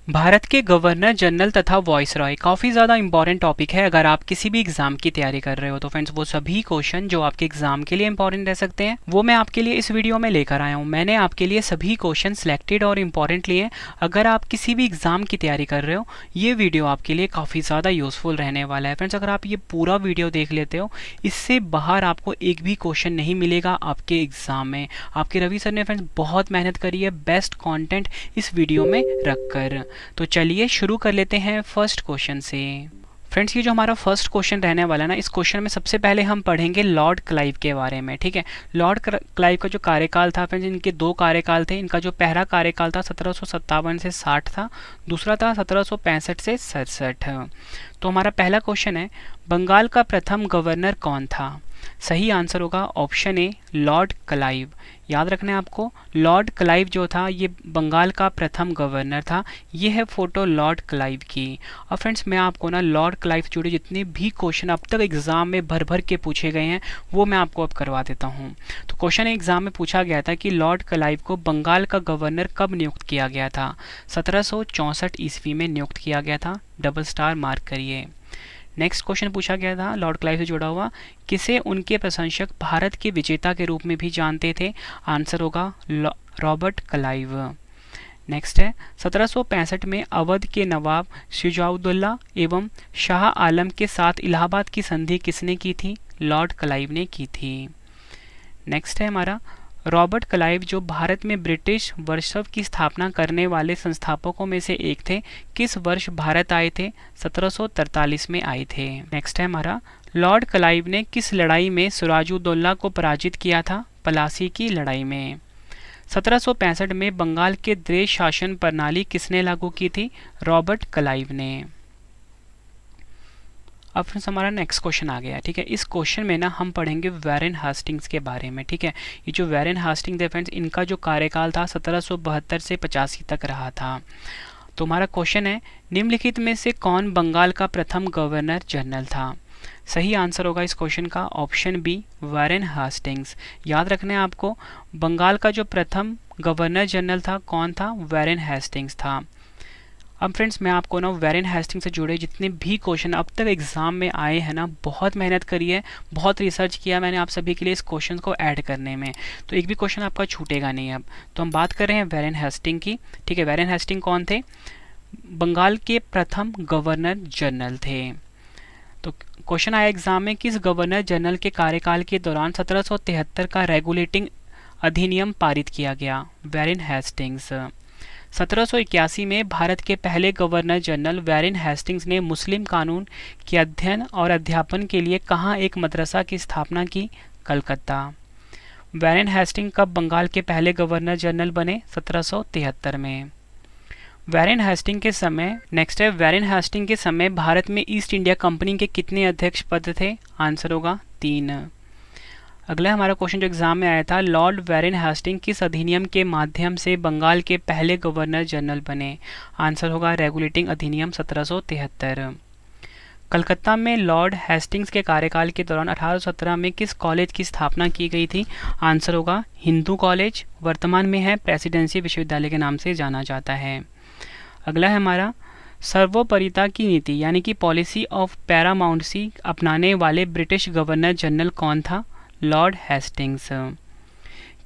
भारत के governor general तथा viceroy काफ़ी ज़्यादा इंपॉर्टेंट टॉपिक है अगर आप किसी भी एग्जाम की तैयारी कर रहे हो। तो फ्रेंड्स वो सभी क्वेश्चन जो आपके एग्जाम के लिए इंपॉर्टेंट रह सकते हैं वो मैं आपके लिए इस वीडियो में लेकर आया हूँ। मैंने आपके लिए सभी क्वेश्चन सिलेक्टेड और इम्पॉर्टेंट लिए। अगर आप किसी भी एग्जाम की तैयारी कर रहे हो ये वीडियो आपके लिए काफ़ी ज़्यादा यूजफुल रहने वाला है। फ्रेंड्स अगर आप ये पूरा वीडियो देख लेते हो इससे बाहर आपको एक भी क्वेश्चन नहीं मिलेगा आपके एग्जाम में। आपके रवि सर ने फ्रेंड्स बहुत मेहनत करी है बेस्ट कॉन्टेंट इस वीडियो में रखकर। तो चलिए शुरू कर लेते हैं फर्स्ट क्वेश्चन से। फ्रेंड्स ये जो हमारा फर्स्ट क्वेश्चन रहने वाला है ना, इस क्वेश्चन में सबसे पहले हम पढ़ेंगे लॉर्ड क्लाइव के बारे में। ठीक है, लॉर्ड क्लाइव का जो कार्यकाल था फ्रेंड्स, इनके दो कार्यकाल थे। इनका जो पहला कार्यकाल था 1757 से 60 था, दूसरा था 1765 से 67। तो हमारा पहला क्वेश्चन है बंगाल का प्रथम गवर्नर कौन था? सही आंसर होगा ऑप्शन ए लॉर्ड क्लाइव। याद रखना है आपको, लॉर्ड क्लाइव जो था ये बंगाल का प्रथम गवर्नर था। ये है फोटो लॉर्ड क्लाइव की। अब फ्रेंड्स मैं आपको ना लॉर्ड क्लाइव से जुड़े जितने भी क्वेश्चन अब तक एग्जाम में भर भर के पूछे गए हैं वो मैं आपको अब करवा देता हूँ। तो क्वेश्चन एग्जाम में पूछा गया था कि लॉर्ड क्लाइव को बंगाल का गवर्नर कब नियुक्त किया गया था? 1764 ईस्वी में नियुक्त किया गया था। डबल स्टार मार्क करिए। नेक्स्ट क्वेश्चन पूछा गया था लॉर्ड क्लाइव से जुड़ा हुआ, किसे उनके प्रशंसक भारत के विजेता के रूप में भी जानते थे? आंसर होगा रॉबर्ट क्लाइव। नेक्स्ट है 1765 में अवध के नवाब शुजाउद्दौला एवं शाह आलम के साथ इलाहाबाद की संधि किसने की थी? लॉर्ड क्लाइव ने की थी। नेक्स्ट है हमारा रॉबर्ट क्लाइव जो भारत में ब्रिटिश वर्चस्व की स्थापना करने वाले संस्थापकों में से एक थे, किस वर्ष भारत आए थे? 1743 में आए थे। नेक्स्ट है हमारा लॉर्ड क्लाइव ने किस लड़ाई में सिराजुद्दौला को पराजित किया था? प्लासी की लड़ाई में। 1765 में बंगाल के द्वेष शासन प्रणाली किसने लागू की थी? रॉबर्ट क्लाइव ने। अब फ्रेंड्स हमारा नेक्स्ट क्वेश्चन आ गया। ठीक है, इस क्वेश्चन में ना हम पढ़ेंगे वैरेन हास्टिंग्स के बारे में। ठीक है, ये जो वैरेन हास्टिंग्स है फ्रेंड्स, इनका जो कार्यकाल था 1772 से 85 तक रहा था। तो हमारा क्वेश्चन है निम्नलिखित में से कौन बंगाल का प्रथम गवर्नर जनरल था? सही आंसर होगा इस क्वेश्चन का ऑप्शन बी वैरेन हास्टिंग्स। याद रखना है आपको, बंगाल का जो प्रथम गवर्नर जनरल था कौन था? वैरेन हास्टिंग्स था। अब फ्रेंड्स मैं आपको ना वैरेन हास्टिंग्स से जुड़े जितने भी क्वेश्चन अब तक एग्जाम में आए हैं ना, बहुत मेहनत करी है, बहुत रिसर्च किया मैंने आप सभी के लिए इस क्वेश्चन को ऐड करने में। तो एक भी क्वेश्चन आपका छूटेगा नहीं। अब तो हम बात कर रहे हैं वैरेन हास्टिंग की। ठीक है, वैरेन हास्टिंग कौन थे? बंगाल के प्रथम गवर्नर जनरल थे। तो क्वेश्चन आया एग्जाम में, किस गवर्नर जनरल के कार्यकाल के दौरान 1773 का रेगुलेटिंग अधिनियम पारित किया गया? वैरेन हास्टिंग्स। 1781 में भारत के पहले गवर्नर जनरल वैरेन हास्टिंग्स ने मुस्लिम कानून के अध्ययन और अध्यापन के लिए कहाँ एक मदरसा की स्थापना की? कलकत्ता। वैरेन हास्टिंग कब बंगाल के पहले गवर्नर जनरल बने? 1773 में। वैरेन हास्टिंग के समय नेक्स्ट है वैरेन हास्टिंग के समय भारत में ईस्ट इंडिया कंपनी के कितने अध्यक्ष पद थे? आंसर होगा 3। अगला हमारा क्वेश्चन जो एग्जाम में आया था, लॉर्ड वैरेन हास्टिंग किस अधिनियम के माध्यम से बंगाल के पहले गवर्नर जनरल बने? आंसर होगा रेगुलेटिंग अधिनियम 1773। कलकत्ता में लॉर्ड हेस्टिंग्स के कार्यकाल के दौरान 1817 में किस कॉलेज की स्थापना की गई थी? आंसर होगा हिंदू कॉलेज, वर्तमान में है प्रेसिडेंसी विश्वविद्यालय के नाम से जाना जाता है। अगला है हमारा सर्वोपरिता की नीति यानी कि पॉलिसी ऑफ पैरामाउंटेसी अपनाने वाले ब्रिटिश गवर्नर जनरल कौन था? Lord Hastings.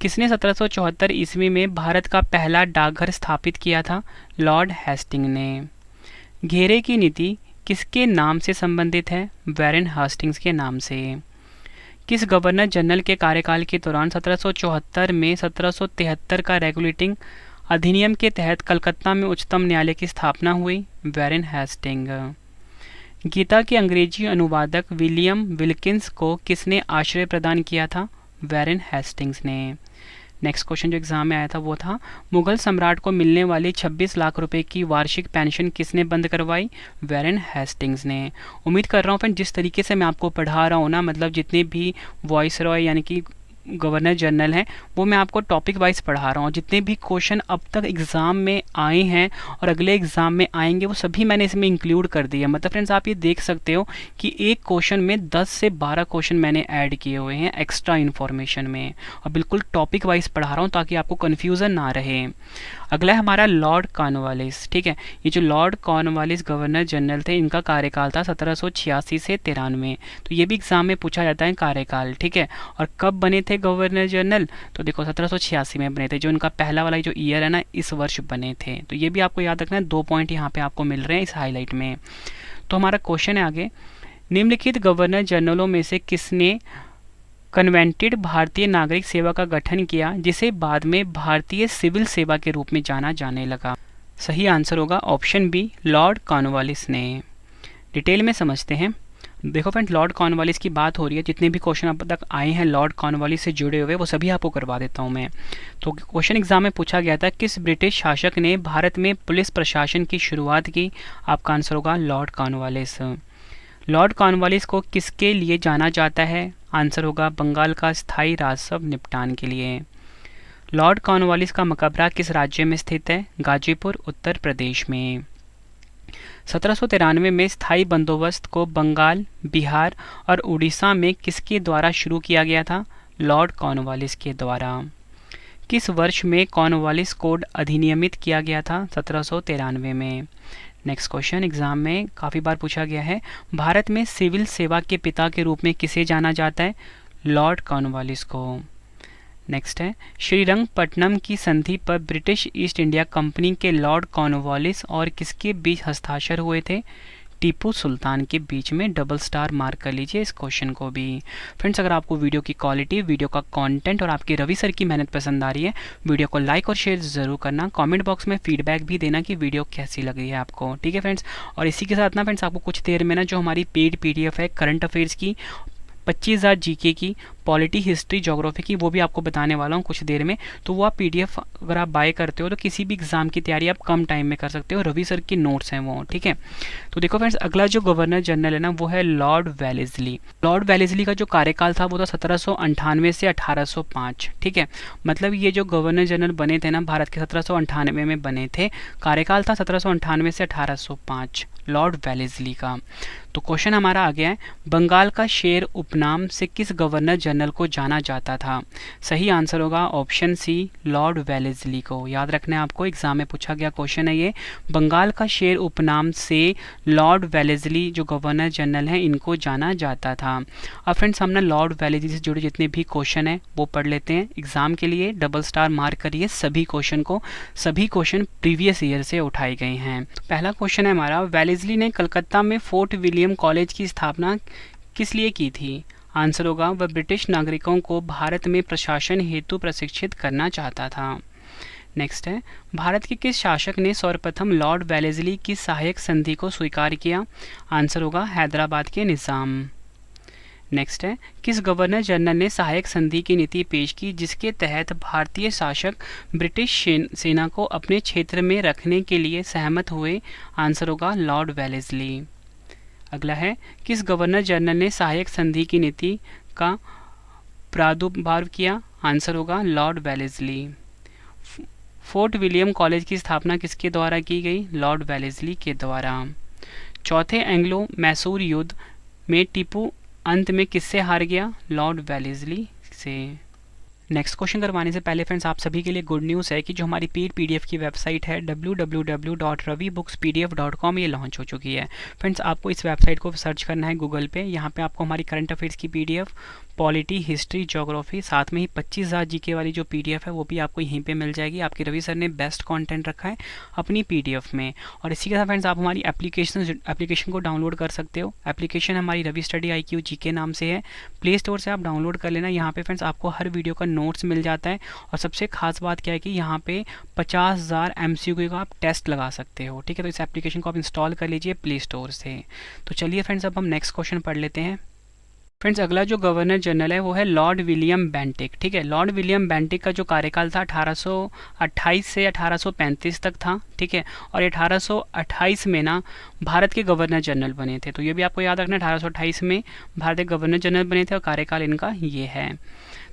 किसने 1774 ईस्वी में भारत का पहला डाकघर स्थापित किया था? लॉर्ड हेस्टिंग ने। घेरे की नीति किसके नाम से संबंधित है? वैरेन हास्टिंग्स के नाम से। किस गवर्नर जनरल के कार्यकाल के दौरान 1774 में 1773 का रेगुलेटिंग अधिनियम के तहत कलकत्ता में उच्चतम न्यायालय की स्थापना हुई? वैरेन हास्टिंग। गीता के अंग्रेजी अनुवादक विलियम विल्किंस को किसने आश्रय प्रदान किया था? वैरेन हास्टिंग्स ने। नेक्स्ट क्वेश्चन जो एग्जाम में आया था वो था, मुगल सम्राट को मिलने वाली 26 लाख रुपए की वार्षिक पेंशन किसने बंद करवाई? वैरेन हास्टिंग्स ने। उम्मीद कर रहा हूँ फ्रेंड जिस तरीके से मैं आपको पढ़ा रहा हूँ ना, मतलब जितने भी वॉइसरॉय यानी कि गवर्नर जनरल हैं वो मैं आपको टॉपिक वाइज पढ़ा रहा हूँ। जितने भी क्वेश्चन अब तक एग्ज़ाम में आए हैं और अगले एग्ज़ाम में आएंगे वो सभी मैंने इसमें इंक्लूड कर दिया। मतलब फ्रेंड्स आप ये देख सकते हो कि एक क्वेश्चन में 10 से 12 क्वेश्चन मैंने ऐड किए हुए हैं एक्स्ट्रा इन्फॉर्मेशन में, और बिल्कुल टॉपिक वाइज पढ़ा रहा हूँ ताकि आपको कन्फ्यूज़न ना रहे। अगला है हमारा लॉर्ड कॉर्नवालिस। ठीक है, ये जो लॉर्ड कॉर्नवालिस गवर्नर जनरल थे इनका कार्यकाल था 1786 से 93। तो ये भी एग्जाम में पूछा जाता है कार्यकाल। ठीक है, और कब बने थे गवर्नर जनरल, तो देखो 1786 में बने थे, जो इनका पहला वाला जो ईयर है ना इस वर्ष बने थे। तो ये भी आपको याद रखना है, 2 पॉइंट यहाँ पे आपको मिल रहे हैं इस हाईलाइट में। तो हमारा क्वेश्चन है आगे, निम्नलिखित गवर्नर जनरलों में से किसने कन्वेंटेड भारतीय नागरिक सेवा का गठन किया जिसे बाद में भारतीय सिविल सेवा के रूप में जाना जाने लगा? सही आंसर होगा ऑप्शन बी, लॉर्ड कॉर्नवालिस ने। डिटेल में समझते हैं। देखो फ्रेंड, लॉर्ड कॉर्नवालिस की बात हो रही है, जितने भी क्वेश्चन अब तक आए हैं लॉर्ड कॉर्नवालिस से जुड़े हुए वो सभी आपको करवा देता हूँ मैं। तो क्वेश्चन एग्जाम में पूछा गया था, किस ब्रिटिश शासक ने भारत में पुलिस प्रशासन की शुरुआत की? आपका आंसर होगा लॉर्ड कॉर्नवालिस। लॉर्ड कॉर्नवालिस को किसके लिए जाना जाता है? आंसर होगा बंगाल का स्थायी राजस्व निपटान के लिए। लॉर्ड कॉर्नवालिस का मकबरा किस राज्य में स्थित है? गाजीपुर, उत्तर प्रदेश में। 1793 में स्थायी बंदोबस्त को बंगाल, बिहार और उड़ीसा में किसके द्वारा शुरू किया गया था? लॉर्ड कॉर्नवालिस के द्वारा। किस वर्ष में कॉर्नवालिस कोड अधिनियमित किया गया था? 1793 में। नेक्स्ट क्वेश्चन एग्जाम में काफ़ी बार पूछा गया है, भारत में सिविल सेवा के पिता के रूप में किसे जाना जाता है? लॉर्ड कॉर्नवालिस को। नेक्स्ट है, श्रीरंगपट्टनम की संधि पर ब्रिटिश ईस्ट इंडिया कंपनी के लॉर्ड कॉर्नवालिस और किसके बीच हस्ताक्षर हुए थे? टीपू सुल्तान के बीच में। डबल स्टार मार्क कर लीजिए इस क्वेश्चन को भी। फ्रेंड्स, अगर आपको वीडियो की क्वालिटी, वीडियो का कंटेंट और आपकी रवि सर की मेहनत पसंद आ रही है, वीडियो को लाइक और शेयर ज़रूर करना। कमेंट बॉक्स में फीडबैक भी देना कि वीडियो कैसी लग रही है आपको। ठीक है फ्रेंड्स, और इसी के साथ ना फ्रेंड्स आपको कुछ देर में ना जो हमारी पेड PDF है करंट अफेयर्स की 25,000 GK की, पॉलिटी, हिस्ट्री, ज्योग्राफी की, वो भी आपको बताने वाला हूँ कुछ देर में। तो वो आप PDF अगर आप बाय करते हो तो किसी भी एग्जाम की तैयारी आप कम टाइम में कर सकते हो। रवि सर की नोट्स हैं वो। ठीक है, तो देखो फ्रेंड्स, अगला जो गवर्नर जनरल है ना वो है लॉर्ड वेलेस्ली। लॉर्ड वेलेस्ली का जो कार्यकाल था वो था 1798 से 1805। ठीक है, मतलब ये जो गवर्नर जनरल बने थे ना भारत के 1798 में बने थे। कार्यकाल था 1798 से 1805 लॉर्ड वेलेस्ली का। तो क्वेश्चन हमारा आ गया है, बंगाल का शेर उपनाम से किस गवर्नर जनरल को जाना जाता था? सही आंसर होगा ऑप्शन सी, लॉर्ड वेलेस्ली को। याद रखना है आपको, एग्जाम में पूछा गया क्वेश्चन है ये। बंगाल का शेर उपनाम से लॉर्ड वेलेस्ली जो गवर्नर जनरल हैं इनको जाना जाता था। अब फ्रेंड्स, हमने लॉर्ड वेलेस्ली से जुड़े जितने भी क्वेश्चन हैं वो पढ़ लेते हैं। एग्जाम के लिए डबल स्टार मार्क करिए सभी क्वेश्चन को। सभी क्वेश्चन प्रीवियस ईयर से उठाए गए हैं। तो पहला क्वेश्चन है हमारा, वेलेस्ली ने कलकत्ता में फोर्ट विलियम कॉलेज की स्थापना किस लिए की थी? आंसर होगा वह ब्रिटिश नागरिकों को भारत में प्रशासन हेतु प्रशिक्षित करना चाहता था। नेक्स्ट है, भारत के किस शासक ने सर्वप्रथम लॉर्ड वेलेस्ली की सहायक संधि को स्वीकार किया? आंसर होगा हैदराबाद के निज़ाम। नेक्स्ट है, किस गवर्नर जनरल ने सहायक संधि की नीति पेश की जिसके तहत भारतीय शासक ब्रिटिश सेना को अपने क्षेत्र में रखने के लिए सहमत हुए? आंसर होगा लॉर्ड वेलेस्ली। अगला है, किस गवर्नर जनरल ने सहायक संधि की नीति का प्रादुर्भाव किया? आंसर होगा Lord Wellesley. Fort William college की स्थापना किसके द्वारा की गई? लॉर्ड वेलेस्ली के द्वारा। चौथे एंग्लो मैसूर युद्ध में टीपू अंत में किससे हार गया? लॉर्ड वेलेस्ली से। नेक्स्ट क्वेश्चन करवाने से पहले फ्रेंड्स आप सभी के लिए गुड न्यूज़ है कि जो हमारी पेड PDF की वेबसाइट है www.ravibookspdf.com ये लॉन्च हो चुकी है। फ्रेंड्स, आपको इस वेबसाइट को सर्च करना है गूगल पे। यहाँ पे आपको हमारी करंट अफेयर्स की PDF, पॉलिटी, हिस्ट्री, ज्योग्राफी, साथ में ही 25,000 GK वाली जो PDF है वो भी आपको यहीं पे मिल जाएगी। आपके रवि सर ने बेस्ट कंटेंट रखा है अपनी PDF में। और इसी के साथ फ्रेंड्स आप हमारी एप्लीकेशन को डाउनलोड कर सकते हो। एप्लीकेशन हमारी रवि स्टडी IQ GK नाम से है। प्ले स्टोर से आप डाउनलोड कर लेना। यहाँ पे फ्रेंड्स आपको हर वीडियो का नोट्स मिल जाता है। और सबसे खास बात क्या है कि यहाँ पे 50,000 MCQ का आप टेस्ट लगा सकते हो। ठीक है, तो इस एप्लीकेशन को आप इंस्टॉल कर लीजिए प्ले स्टोर से। तो चलिए फ्रेंड्स, अब हम नेक्स्ट क्वेश्चन पढ़ लेते हैं। फ्रेंड्स, अगला जो गवर्नर जनरल है वो है लॉर्ड विलियम बेंटिक। ठीक है, लॉर्ड विलियम बेंटिक का जो कार्यकाल था 1828 से 1835 तक था। ठीक है, और 1828 में ना भारत के गवर्नर जनरल बने थे। तो ये भी आपको याद रखना, 1828 में भारत के गवर्नर जनरल बने थे और कार्यकाल इनका ये है।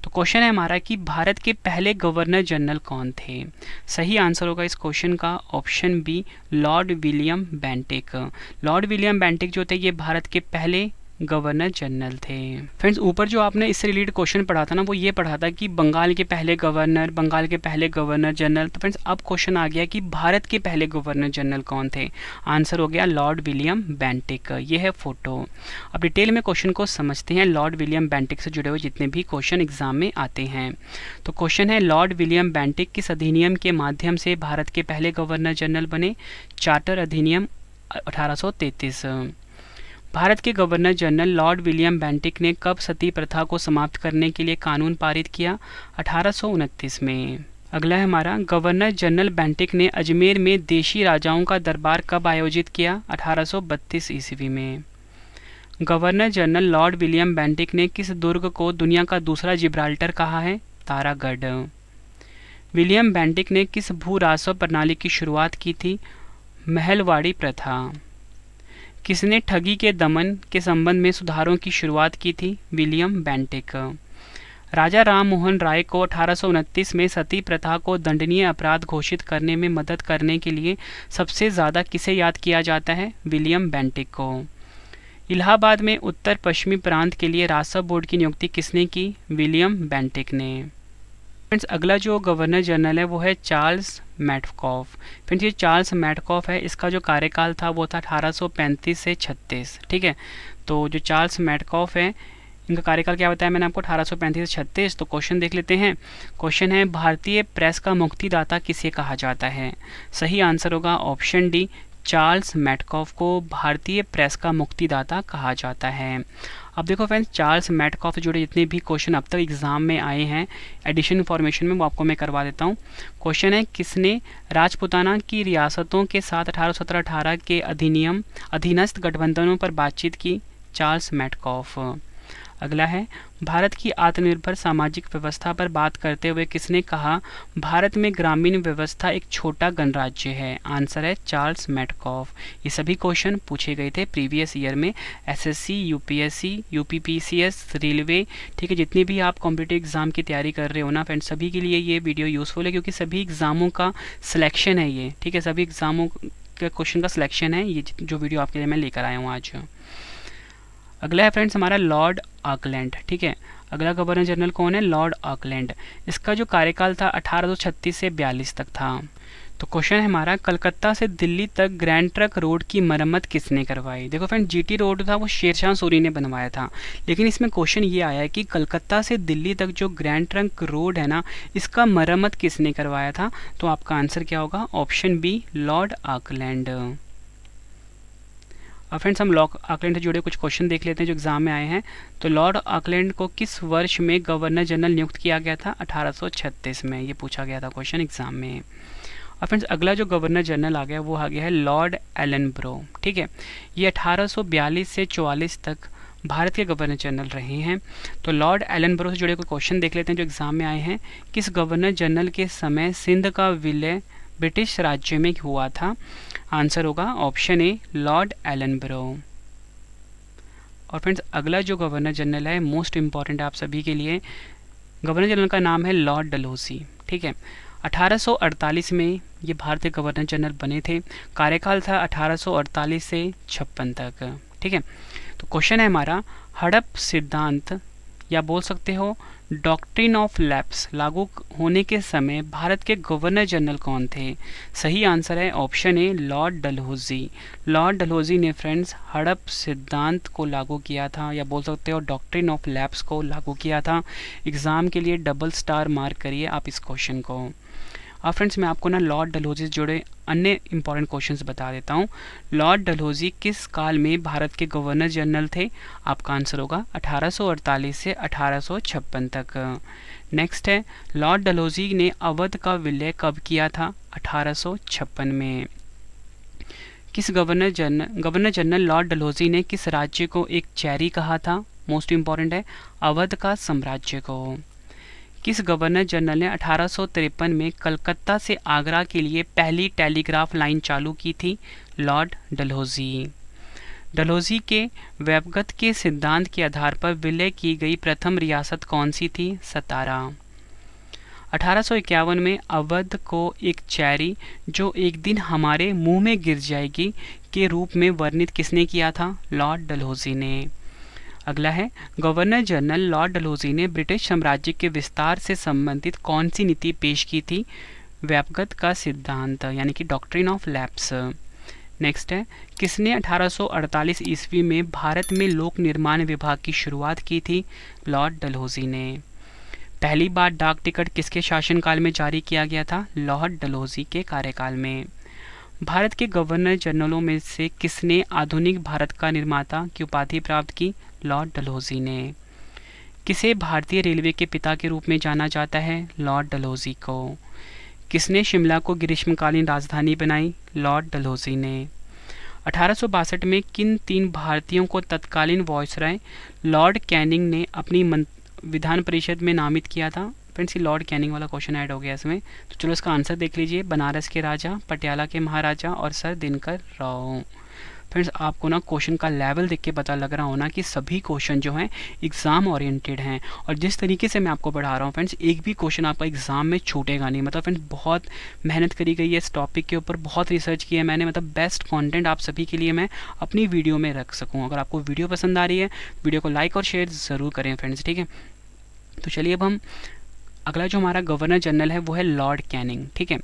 तो क्वेश्चन है हमारा कि भारत के पहले गवर्नर जनरल कौन थे। सही आंसर होगा इस क्वेश्चन का option B, Lord William Bentinck. Lord William Bentinck जो थे ये भारत के पहले गवर्नर जनरल थे। फ्रेंड्स, ऊपर जो आपने इससे रिलेटेड क्वेश्चन पढ़ा था ना, वो ये पढ़ा था कि बंगाल के पहले गवर्नर जनरल। तो फ्रेंड्स अब क्वेश्चन आ गया कि भारत के पहले गवर्नर जनरल कौन थे। आंसर हो गया लॉर्ड विलियम बेंटिक। ये है फोटो। अब डिटेल में क्वेश्चन को समझते हैं, लॉर्ड विलियम बेंटिक से जुड़े हुए जितने भी क्वेश्चन एग्जाम में आते हैं। तो क्वेश्चन है, लॉर्ड विलियम बेंटिक किस अधिनियम के माध्यम से भारत के पहले गवर्नर जनरल बने। चार्टर अधिनियम 1833। भारत के governor general Lord William Bentinck ने कब सती प्रथा को समाप्त करने के लिए कानून पारित किया। 1829 में। अगला है हमारा, गवर्नर जनरल बेंटिक ने अजमेर में देशी राजाओं का दरबार कब आयोजित किया। 1832 ईस्वी में। Governor general Lord William Bentinck ने किस दुर्ग को दुनिया का दूसरा जिब्राल्टर कहा है। तारागढ़। विलियम बेंटिक ने किस भू राजस्व प्रणाली की शुरुआत की थी। महलवाड़ी प्रथा। किसने ठगी के दमन के संबंध में सुधारों की शुरुआत की थी। William Bentinck. राजा राम मोहन राय को 1829 में सती प्रथा को दंडनीय अपराध घोषित करने में मदद करने के लिए सबसे ज़्यादा किसे याद किया जाता है। विलियम बेंटिक को। इलाहाबाद में उत्तर पश्चिमी प्रांत के लिए राजस्व बोर्ड की नियुक्ति किसने की। विलियम बेंटिक ने। फ्रेंड्स, अगला जो गवर्नर जनरल है वो है चार्ल्स मैडकॉफ। फ्रेंड्स, ये चार्ल्स मैडकॉफ है, इसका जो कार्यकाल था वो था 1835 से 36। ठीक है, तो जो चार्ल्स मैडकॉफ है इनका कार्यकाल क्या बताया मैंने आपको, 1835 से 36। तो क्वेश्चन देख लेते हैं। क्वेश्चन है, भारतीय प्रेस का मुक्तिदाता किसे कहा जाता है। सही आंसर होगा ऑप्शन डी, चार्ल्स मैडकॉफ को भारतीय प्रेस का मुक्तिदाता कहा जाता है। अब देखो फ्रेंड्स, चार्ल्स मैडकॉफ से जुड़े जितने भी क्वेश्चन अब तक एग्जाम में आए हैं एडिशन इन्फॉर्मेशन में, वो आपको मैं करवा देता हूँ। क्वेश्चन है, किसने राजपुताना की रियासतों के साथ 1817-18 के अधीनस्थ गठबंधनों पर बातचीत की। चार्ल्स मैडकॉफ। अगला है, भारत की आत्मनिर्भर सामाजिक व्यवस्था पर बात करते हुए किसने कहा भारत में ग्रामीण व्यवस्था एक छोटा गणराज्य है। आंसर है चार्ल्स मैडकॉफ। ये सभी क्वेश्चन पूछे गए थे प्रीवियस ईयर में, एसएससी, यूपीएससी, यूपीपीसीएस, रेलवे। ठीक है, जितनी भी आप कॉम्पिटिटिव एग्जाम की तैयारी कर रहे हो ना फ्रेंड्स, सभी के लिए ये वीडियो यूजफुल है, क्योंकि सभी एग्जामों का सिलेक्शन है ये। ठीक है, सभी एग्जामों के क्वेश्चन का सिलेक्शन है ये जो वीडियो आपके लिए मैं लेकर आया हूँ आज। अगला है फ्रेंड्स हमारा लॉर्ड ऑकलैंड। ठीक है, अगला गवर्नर जनरल कौन है। Lord Auckland. इसका जो कार्यकाल था 1836 से 42 तक था। तो क्वेश्चन है हमारा, कलकत्ता से दिल्ली तक ग्रैंड ट्रंक रोड की मरम्मत किसने करवाई। देखो फ्रेंड, जीटी रोड था वो शेरशाह सूरी ने बनवाया था, लेकिन इसमें क्वेश्चन ये आया है कि कलकत्ता से दिल्ली तक जो ग्रैंड ट्रंक रोड है ना, इसका मरम्मत किसने करवाया था। तो आपका आंसर क्या होगा, ऑप्शन बी, लॉर्ड ऑकलैंड। अब फ्रेंड्स हम लॉर्ड ऑकलैंड से जुड़े कुछ क्वेश्चन देख लेते हैं जो एग्जाम में आए हैं। तो लॉर्ड ऑकलैंड को किस वर्ष में गवर्नर जनरल नियुक्त किया गया था। 1836 में। ये पूछा गया था क्वेश्चन एग्जाम में। और फ्रेंड्स अगला जो गवर्नर जनरल आ गया वो आ गया है लॉर्ड एलनब्रो। ठीक है, ये 1842 से 44 तक भारत के गवर्नर जनरल रहे हैं। तो लॉर्ड एलनब्रो से जुड़े कुछ क्वेश्चन देख लेते हैं जो एग्जाम में आए हैं। किस गवर्नर जनरल के समय सिंध का विलय ब्रिटिश राज्य में हुआ था। आंसर होगा ऑप्शन ए, लॉर्ड एलनब्रो। और फ्रेंड्स अगला जो गवर्नर जनरल है मोस्ट इंपॉर्टेंट आप सभी के लिए, गवर्नर जनरल का नाम है लॉर्ड डलहौसी। ठीक है, 1848 में ये भारतीय गवर्नर जनरल बने थे। कार्यकाल था 1848 से 56 तक। ठीक है, तो क्वेश्चन है हमारा, हड़प सिद्धांत या बोल सकते हो डॉक्ट्रिन ऑफ लैप्स लागू होने के समय भारत के गवर्नर जनरल कौन थे। सही आंसर है option A, Lord Dalhousie. Lord Dalhousie ने फ्रेंड्स हड़प सिद्धांत को लागू किया था, या बोल सकते हो डॉक्ट्रिन ऑफ लैप्स को लागू किया था। एग्जाम के लिए डबल स्टार मार्क करिए आप इस क्वेश्चन को। अब फ्रेंड्स मैं आपको ना लॉर्ड डलहौजी से जुड़े अन्य इंपॉर्टेंट क्वेश्चंस बता देता हूँ। लॉर्ड डलहौजी किस काल में भारत के गवर्नर जनरल थे। आपका आंसर होगा 1848 से 1856 तक। नेक्स्ट है, लॉर्ड डलहौजी ने अवध का विलय कब किया था। 1856 में। किस गवर्नर जनरल लॉर्ड डलहौजी ने किस राज्य को एक चेरी कहा था। मोस्ट इंपॉर्टेंट है, अवध का साम्राज्य को। किस गवर्नर जनरल ने 1853 में कलकत्ता से आगरा के लिए पहली टेलीग्राफ लाइन चालू की थी। लॉर्ड डलहौजी। डलहौजी के वैभवगत के सिद्धांत के आधार पर विलय की गई प्रथम रियासत कौन सी थी? सतारा। 1851 में अवध को एक चेरी जो एक दिन हमारे मुंह में गिर जाएगी के रूप में वर्णित किसने किया था? लॉर्ड डलहौजी ने। अगला है, गवर्नर जनरल लॉर्ड डलहौजी ने ब्रिटिश साम्राज्य के विस्तार से संबंधित कौन सी नीति पेश की थी? वैभवगत का सिद्धांत यानी कि डॉक्ट्रिन ऑफ लैप्स। नेक्स्ट है, किसने 1848 ईस्वी में भारत में लोक निर्माण विभाग की शुरुआत की थी? लॉर्ड डलहौजी ने। पहली बार डाक टिकट किसके शासनकाल में जारी किया गया था? लॉर्ड डलहौजी के कार्यकाल में। भारत के गवर्नर जनरलों में से किसने आधुनिक भारत का निर्माता की उपाधि प्राप्त की? लॉर्ड डलहौजी ने। किसे भारतीय रेलवे के पिता के रूप में जाना जाता है? लॉर्ड डलहौजी को। किसने शिमला को ग्रीष्मकालीन राजधानी बनाई? लॉर्ड डलहौजी ने। 1862 में किन 3 भारतीयों को तत्कालीन वायसराय लॉर्ड कैनिंग ने अपनी विधान परिषद में नामित किया था? फ्रेंड्स, ये लॉर्ड कैनिंग वाला क्वेश्चन ऐड हो गया इसमें, तो चलो इसका आंसर देख लीजिए। बनारस के राजा, पटियाला के महाराजा और सर दिनकर राव। फ्रेंड्स, आपको ना क्वेश्चन का लेवल देख के पता लग रहा हो ना कि सभी क्वेश्चन जो हैं एग्जाम ओरिएंटेड हैं, और जिस तरीके से मैं आपको पढ़ा रहा हूँ फ्रेंड्स, एक भी क्वेश्चन आपका एग्जाम में छूटेगा नहीं। मतलब फ्रेंड्स, बहुत मेहनत करी गई है इस टॉपिक के ऊपर, बहुत रिसर्च किया है मैंने, मतलब बेस्ट कंटेंट आप सभी के लिए मैं अपनी वीडियो में रख सकूँ। अगर आपको वीडियो पसंद आ रही है, वीडियो को लाइक और शेयर ज़रूर करें फ्रेंड्स, ठीक है। तो चलिए अब हम अगला जो हमारा गवर्नर जनरल है वो है लॉर्ड कैनिंग, ठीक है।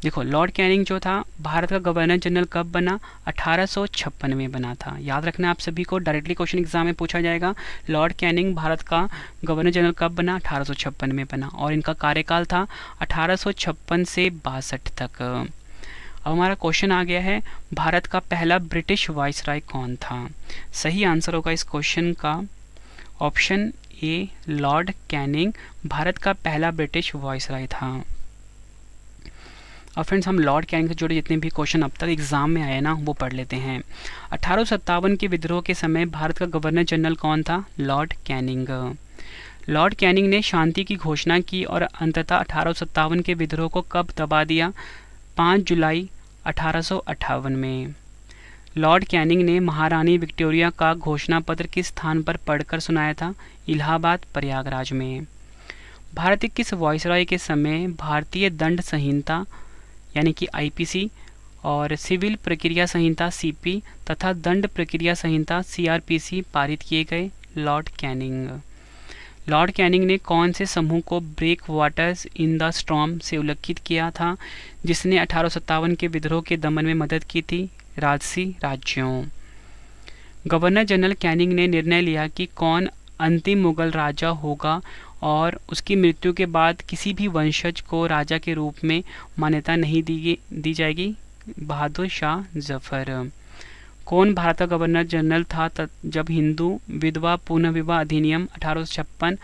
देखो, लॉर्ड कैनिंग जो था भारत का गवर्नर जनरल कब बना? 1856 में बना था। याद रखना आप सभी को, डायरेक्टली क्वेश्चन एग्जाम में पूछा जाएगा। लॉर्ड कैनिंग भारत का गवर्नर जनरल कब बना? 1856 में बना, और इनका कार्यकाल था 1856 से 62 तक। अब हमारा क्वेश्चन आ गया है, भारत का पहला ब्रिटिश वाइसराय कौन था? सही आंसर होगा इस क्वेश्चन का option A, Lord Canning Bharat का पहला ब्रिटिश वाइसराय था। और फ्रेंड्स, हम लॉर्ड कैनिंग से जुड़े जितने भी क्वेश्चन अब तक एग्जाम में आए ना वो पढ़ लेते हैं। 1857 के विद्रोह के समय भारत का गवर्नर जनरल कौन था? Lord Canning. लॉर्ड कैनिंग ने शांति की घोषणा की और अंततः 1857 के विद्रोह को कब दबा दिया? 5 जुलाई 1858 में। लॉर्ड कैनिंग ने महारानी विक्टोरिया का घोषणा पत्र किस स्थान पर पढ़कर सुनाया था? इलाहाबाद, प्रयागराज में। भारत के किस वायसराय के समय भारतीय दंड संहिता यानी कि आईपीसी और सिविल प्रक्रिया संहिता सीपी तथा दंड प्रक्रिया संहिता सीआरपीसी पारित किए गए? Lord Canning. लॉर्ड कैनिंग ने कौन से समूह को break waters in the storm से उल्लेखित किया था जिसने 1857 के विद्रोह के दमन में मदद की थी? राजसी राज्यों। गवर्नर जनरल कैनिंग ने निर्णय लिया कि कौन अंतिम मुगल राजा होगा और उसकी मृत्यु के बाद किसी भी वंशज को राजा के रूप में मान्यता नहीं दी जाएगी? बहादुर शाह जफर। कौन भारत का गवर्नर जनरल था जब हिंदू विधवा पुनः विवाह अधिनियम 1856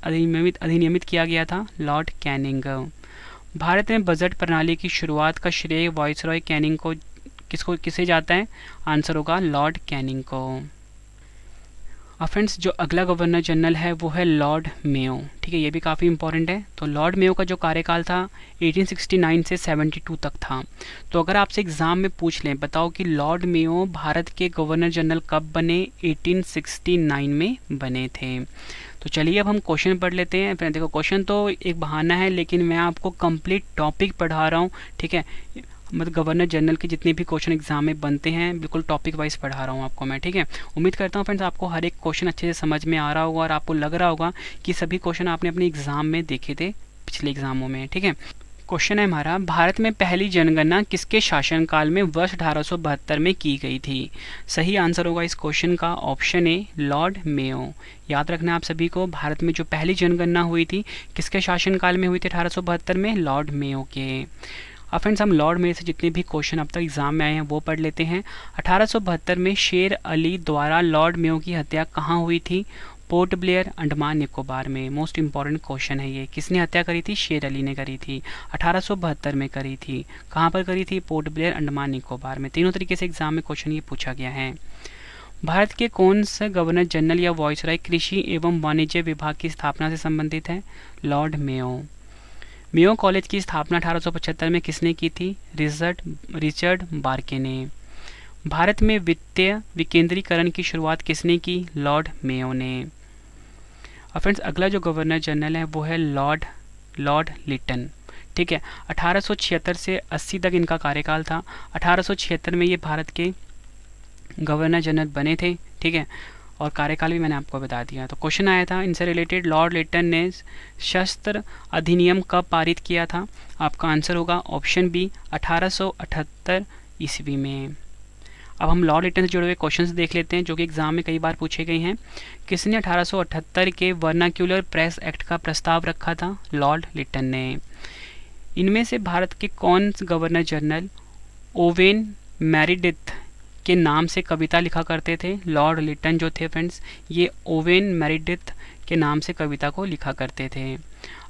अधिनियमित किया गया था? Lord Canning. भारत में बजट प्रणाली की शुरुआत का श्रेय वायसराय कैनिंग को किसे जाता है? आंसर होगा लॉर्ड कैनिंग को। अब फ्रेंड्स, जो अगला गवर्नर जनरल है वो है लॉर्ड मेयो, ठीक है, ये भी काफ़ी इंपॉर्टेंट है। तो लॉर्ड मेयो का जो कार्यकाल था 1869 से 72 तक था। तो अगर आपसे एग्जाम में पूछ लें, बताओ कि लॉर्ड मेयो भारत के गवर्नर जनरल कब बने? 1869 में बने थे। तो चलिए अब हम क्वेश्चन पढ़ लेते हैं। देखो, क्वेश्चन तो एक बहाना है, लेकिन मैं आपको कंप्लीट टॉपिक पढ़ा रहा हूँ, ठीक है। मतलब गवर्नर जनरल के जितने भी क्वेश्चन एग्जाम में बनते हैं बिल्कुल टॉपिक वाइज पढ़ा रहा हूँ आपको मैं, ठीक है। उम्मीद करता हूँ फ्रेंड्स आपको हर एक क्वेश्चन अच्छे से समझ में आ रहा होगा और आपको लग रहा होगा कि सभी क्वेश्चन आपने अपने एग्जाम में देखे थे पिछले एग्जामों में, ठीक है। क्वेश्चन है हमारा, भारत में पहली जनगणना किसके शासनकाल में वर्ष 1872 में की गई थी? सही आंसर होगा इस क्वेश्चन का ऑप्शन ए, लॉर्ड मेयो। याद रखना आप सभी को, भारत में जो पहली जनगणना हुई थी किसके शासनकाल में हुई थी 1872 में? लॉर्ड मेयो के। अब फ्रेंड्स, हम लॉर्ड मेयो से जितने भी क्वेश्चन अब तक एग्जाम में आए हैं वो पढ़ लेते हैं। 1872 में शेर अली द्वारा लॉर्ड मेयो की हत्या कहाँ हुई थी? पोर्ट ब्लेयर, अंडमान निकोबार में। मोस्ट इंपॉर्टेंट क्वेश्चन है ये। किसने हत्या करी थी? शेर अली ने करी थी, 1872 में करी थी। कहाँ पर करी थी? पोर्ट ब्लेयर, अंडमान निकोबार में। तीनों तरीके से एग्जाम में क्वेश्चन ये पूछा गया है। भारत के कौन से गवर्नर जनरल या वायसराय कृषि एवं वाणिज्य विभाग की स्थापना से संबंधित है? Lord Mayo. मेयो कॉलेज की स्थापना 1875 में किसने की थी? रिचर्ड बार्के ने। भारत में वित्तीय विकेंद्रीकरण की शुरुआत किसने की? लॉर्ड मेयो ने। और फ्रेंड्स अगला जो गवर्नर जनरल है वो है लॉर्ड लिटन। ठीक है, 1876 से 80 तक इनका कार्यकाल था। 1876 में ये भारत के गवर्नर जनरल बने थे। ठीक है, और कार्यकाल भी मैंने आपको बता दिया। तो क्वेश्चन आया था इनसे रिलेटेड, लॉर्ड लिटन ने शस्त्र अधिनियम कब पारित किया था? आपका आंसर होगा ऑप्शन बी 1878 ईस्वी में। अब हम लॉर्ड लिटन से जुड़े हुए क्वेश्चंस देख लेते हैं जो कि एग्जाम में कई बार पूछे गए हैं। किसने 1878 के वर्नाक्यूलर प्रेस एक्ट का प्रस्ताव रखा था? लॉर्ड लिटन ने। इनमें से भारत के कौन गवर्नर जनरल ओवेन मेरिडिथ के नाम से कविता लिखा करते थे? लॉर्ड लिटन जो थे फ्रेंड्स, ये ओवेन मेरिडिथ के नाम से कविता को लिखा करते थे।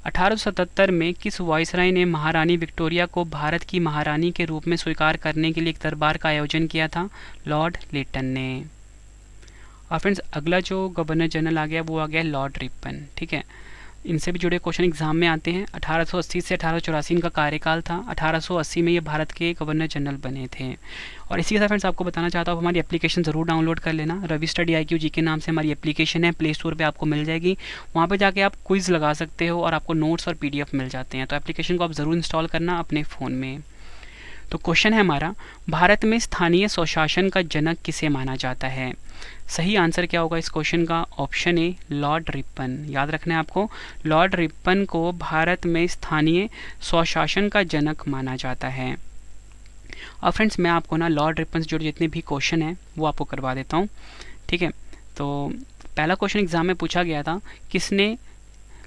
1877 में किस वायसराय ने महारानी विक्टोरिया को भारत की महारानी के रूप में स्वीकार करने के लिए एक दरबार का आयोजन किया था? लॉर्ड लिटन ने। और फ्रेंड्स अगला जो गवर्नर जनरल आ गया वो आ गया लॉर्ड रिपन। ठीक है, इनसे भी जुड़े क्वेश्चन एग्जाम में आते हैं। 1880 से 1884 इनका कार्यकाल था। 1880 में ये भारत के गवर्नर जनरल बने थे। और इसी के साथ फ्रेंड्स आपको बताना चाहता हूँ हमारी एप्लीकेशन ज़रूर डाउनलोड कर लेना। रवि स्टडी IQ जी के नाम से हमारी एप्लीकेशन है, प्ले स्टोर पे आपको मिल जाएगी। वहाँ पे जाके आप क्विज़ लगा सकते हो और आपको नोट्स और PDF मिल जाते हैं। तो एप्लीकेशन को आप ज़रूर इंस्टॉल करना अपने फ़ोन में। तो क्वेश्चन है हमारा, भारत में स्थानीय स्वशासन का जनक किसे माना जाता है? सही आंसर क्या होगा इस क्वेश्चन का? Option A Lord Ripon. याद रखना है आपको, लॉर्ड रिपन को भारत में स्थानीय स्वशासन का जनक माना जाता है। और फ्रेंड्स मैं आपको ना लॉर्ड रिपन से जुड़े जितने भी क्वेश्चन हैं वो आपको करवा देता हूँ। ठीक है, तो पहला क्वेश्चन एग्जाम में पूछा गया था, किसने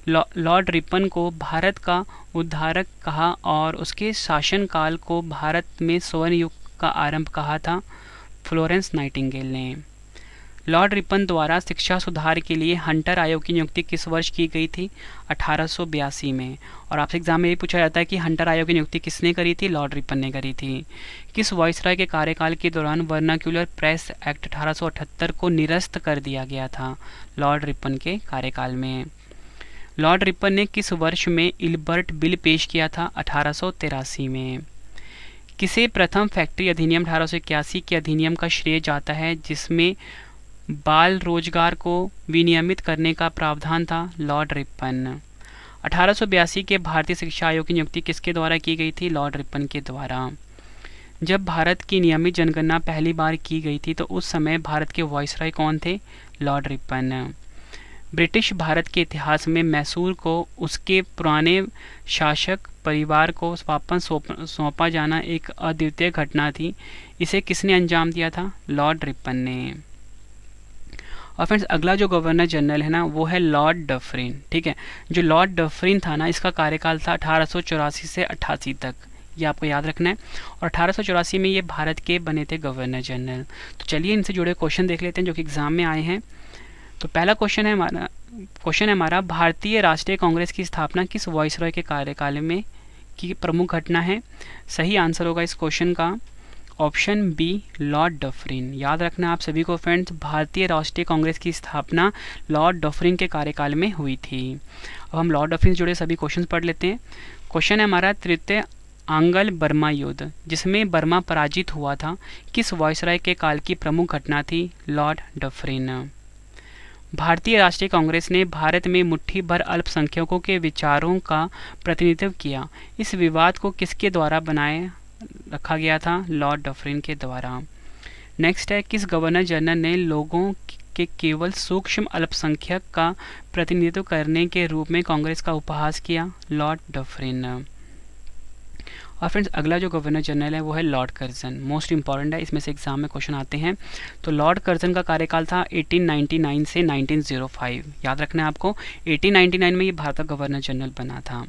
लॉर्ड रिपन को भारत का उद्धारक कहा और उसके शासनकाल को भारत में स्वर्ण युग का आरंभ कहा था? फ्लोरेंस नाइटिंगेल ने। लॉर्ड रिपन द्वारा शिक्षा सुधार के लिए हंटर आयोग की नियुक्ति किस वर्ष की गई थी? 1882 में। और आपसे एग्जाम में ये पूछा जाता है कि हंटर आयोग की नियुक्ति किसने करी थी? लॉर्ड रिपन ने करी थी। किस वायसराय के कार्यकाल के दौरान वर्नाक्यूलर प्रेस एक्ट 1878 को निरस्त कर दिया गया था? लॉर्ड रिपन के कार्यकाल में। लॉर्ड रिपन ने किस वर्ष में इल्बर्ट बिल पेश किया था? 1883 में। किसे प्रथम फैक्ट्री अधिनियम 1881 के अधिनियम का श्रेय जाता है जिसमें बाल रोजगार को विनियमित करने का प्रावधान था? Lord Ripon. 1882 के भारतीय शिक्षा आयोग की नियुक्ति किसके द्वारा की गई थी? लॉर्ड रिपन के द्वारा। जब भारत की नियमित जनगणना पहली बार की गई थी तो उस समय भारत के वायसराय कौन थे? Lord Ripon. ब्रिटिश भारत के इतिहास में मैसूर को उसके पुराने शासक परिवार को वापस सौंपा जाना एक अद्वितीय घटना थी। इसे किसने अंजाम दिया था? लॉर्ड रिपन ने। और फ्रेंड्स अगला जो गवर्नर जनरल है ना वो है लॉर्ड डफरिन। ठीक है, जो लॉर्ड डफरिन था ना इसका कार्यकाल था 1884 से 88 तक, ये आपको याद रखना है। और 1884 में ये भारत के बने थे गवर्नर जनरल। तो चलिए इनसे जुड़े क्वेश्चन देख लेते हैं जो कि एग्जाम में आए हैं। तो पहला क्वेश्चन है हमारा भारतीय राष्ट्रीय कांग्रेस की स्थापना किस वायसरॉय के कार्यकाल में की प्रमुख घटना है? सही आंसर होगा इस क्वेश्चन का ऑप्शन बी लॉर्ड डफरिन। याद रखना आप सभी को फ्रेंड्स, भारतीय राष्ट्रीय कांग्रेस की स्थापना लॉर्ड डफरिन के कार्यकाल में हुई थी। अब हम लॉर्ड डफरिन से जुड़े सभी क्वेश्चन पढ़ लेते हैं। क्वेश्चन है हमारा तृतीय आंग्ल बर्मा युद्ध जिसमें बर्मा पराजित हुआ था किस वायसराय के काल की प्रमुख घटना थी? Lord Dufferin. भारतीय राष्ट्रीय कांग्रेस ने भारत में मुट्ठी भर अल्पसंख्यकों के विचारों का प्रतिनिधित्व किया। इस विवाद को किसके द्वारा बनाए रखा गया था? लॉर्ड डफरिन के द्वारा। नेक्स्ट है किस गवर्नर जनरल ने लोगों के केवल सूक्ष्म अल्पसंख्यक का प्रतिनिधित्व करने के रूप में कांग्रेस का उपहास किया? Lord Dufferin. और फ्रेंड्स अगला जो गवर्नर जनरल है वो है लॉर्ड कर्जन। मोस्ट इंपॉर्टेंट है, इसमें से एग्जाम में क्वेश्चन आते हैं। तो लॉर्ड कर्जन का कार्यकाल था 1899 से 1905। याद रखना है आपको, 1899 में ये भारत का गवर्नर जनरल बना था।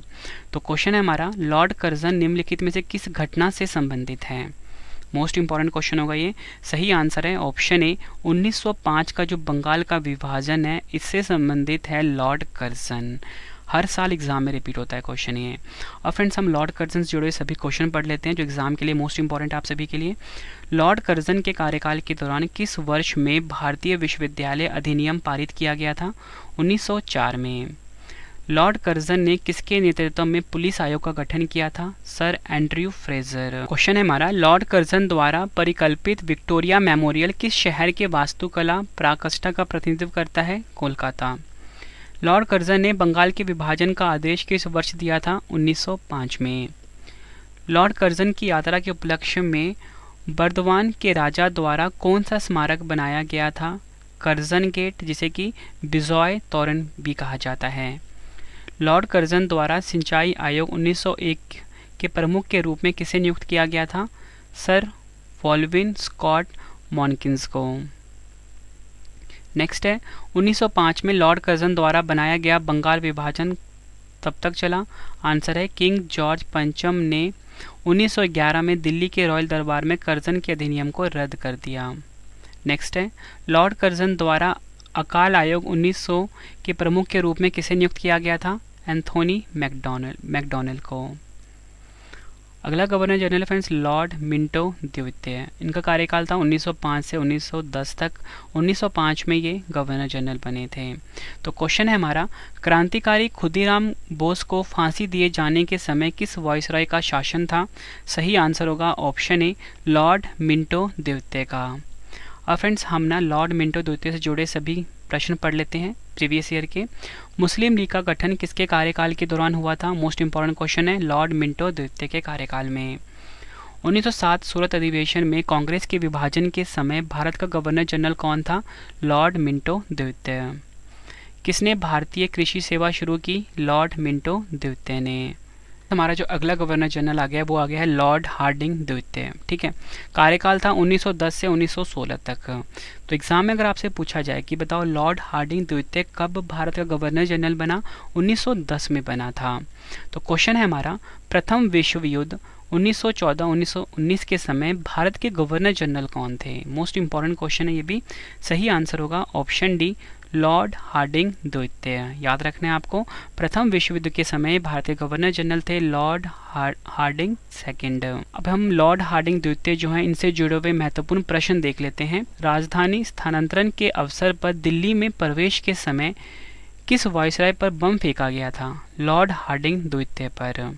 तो क्वेश्चन है हमारा लॉर्ड कर्जन निम्नलिखित में से किस घटना से संबंधित है? मोस्ट इंपॉर्टेंट क्वेश्चन होगा ये। सही आंसर है ऑप्शन ए 1905 का जो बंगाल का विभाजन है इससे संबंधित है लॉर्ड कर्जन। हर साल एग्जाम में रिपीट होता है क्वेश्चन ये। और फ्रेंड्स हम लॉर्ड कर्जन से जुड़े सभी क्वेश्चन पढ़ लेते हैं जो एग्जाम के लिए मोस्ट इंपॉर्टेंट आप सभी के लिए। लॉर्ड कर्जन के कार्यकाल के दौरान किस वर्ष में भारतीय विश्वविद्यालय अधिनियम पारित किया गया था? 1904 में। लॉर्ड कर्जन ने किसके नेतृत्व में पुलिस आयोग का गठन किया था? Sir Andrew Fraser. क्वेश्चन है हमारा, लॉर्ड कर्जन द्वारा परिकल्पित विक्टोरिया मेमोरियल किस शहर के वास्तुकला पराकाष्ठा का प्रतिनिधित्व करता है? कोलकाता। लॉर्ड कर्जन ने बंगाल के विभाजन का आदेश किस वर्ष दिया था? 1905 में। लॉर्ड कर्जन की यात्रा के उपलक्ष्य में बर्दवान के राजा द्वारा कौन सा स्मारक बनाया गया था? कर्जन गेट, जिसे कि बिजॉय तोरण भी कहा जाता है। लॉर्ड कर्जन द्वारा सिंचाई आयोग 1901 के प्रमुख के रूप में किसे नियुक्त किया गया था? सर वॉल्विन स्कॉट मॉनकिंस को। नेक्स्ट है, 1905 में लॉर्ड कर्जन द्वारा बनाया गया बंगाल विभाजन तब तक चला? आंसर है किंग जॉर्ज पंचम ने 1911 में दिल्ली के रॉयल दरबार में कर्जन के अधिनियम को रद्द कर दिया। नेक्स्ट है, लॉर्ड कर्जन द्वारा अकाल आयोग 1900 के प्रमुख के रूप में किसे नियुक्त किया गया था? एंथोनी मैकडॉनल्ड को। अगला governor general friends Lord Minto द्वितीय। इनका कार्यकाल था 1905 से 1910 तक। 1905 में ये गवर्नर जनरल बने थे। तो क्वेश्चन है हमारा, क्रांतिकारी खुदीराम बोस को फांसी दिए जाने के समय किस वायसराय का शासन था? सही आंसर होगा ऑप्शन ए, लॉर्ड मिंटो द्वितीय का। अब फ्रेंड्स हम ना लॉर्ड मिंटो द्वितीय से जुड़े सभी प्रश्न पढ़ लेते हैं प्रीवियस ईयर के। मुस्लिम लीग का गठन किसके कार्यकाल के दौरान हुआ था? मोस्ट इंपॉर्टेंट क्वेश्चन है, लॉर्ड मिंटो द्वितीय के कार्यकाल में। 1907 सूरत अधिवेशन में कांग्रेस के विभाजन के समय भारत का गवर्नर जनरल कौन था? लॉर्ड मिंटो द्वितीय। किसने भारतीय कृषि सेवा शुरू की? लॉर्ड मिंटो द्वितीय ने। हमारा जो अगला गवर्नर जनरल आ गया है वो आ गया है लॉर्ड हार्डिंग द्वितीय। ठीक है, कार्यकाल था 1910 से 1916 तक। तो एग्जाम में अगर आपसे पूछा जाए कि बताओ लॉर्ड हार्डिंग द्वितीय कब भारत का गवर्नर जनरल बना? 1910 में बना था। तो क्वेश्चन है हमारा, प्रथम विश्व युद्ध 1914-1919 के समय भारत के गवर्नर जनरल कौन थे? मोस्ट इंपॉर्टेंट क्वेश्चन है ये भी। सही आंसर होगा ऑप्शन डी, लॉर्ड हार्डिंग द्वितीय। याद रखना है आपको, प्रथम विश्व युद्ध के समय भारतीय गवर्नर जनरल थे लॉर्ड हार्डिंग सेकंड। अब हम लॉर्ड हार्डिंग द्वितीय जो हैं इनसे जुड़े हुए महत्वपूर्ण प्रश्न देख लेते हैं। राजधानी स्थानांतरण के अवसर पर दिल्ली में प्रवेश के समय किस वायसराय पर बम फेंका गया था? लॉर्ड हार्डिंग द्वितीय पर।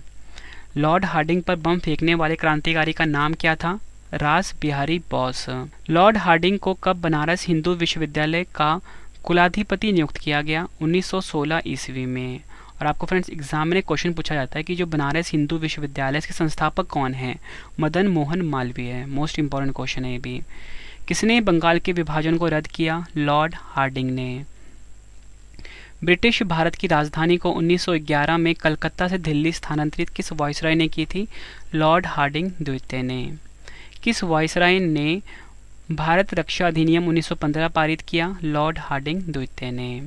लॉर्ड हार्डिंग पर बम फेंकने वाले क्रांतिकारी का नाम क्या था? रास बिहारी बोस। लॉर्ड हार्डिंग को कब बनारस हिंदू विश्वविद्यालय का कुलाधिपति नियुक्त किया गया? 1916 ईस्वी में। और आपको फ्रेंड्स एग्जाम में क्वेश्चन पूछा जाता है कि जो बनारस हिंदू विश्वविद्यालय के संस्थापक कौन हैं? Madan Mohan Malviya. Most important question है ये भी। किसने बंगाल के विभाजन को रद्द किया? लॉर्ड हार्डिंग ने। ब्रिटिश भारत की राजधानी को 1911 में कलकत्ता से दिल्ली स्थानांतरित किस वायसराय ने की थी? लॉर्ड हार्डिंग द्वितीय ने। किस वायसराय ने भारत रक्षा अधिनियम 1915 पारित किया? लॉर्ड हार्डिंग द्वितीय ने।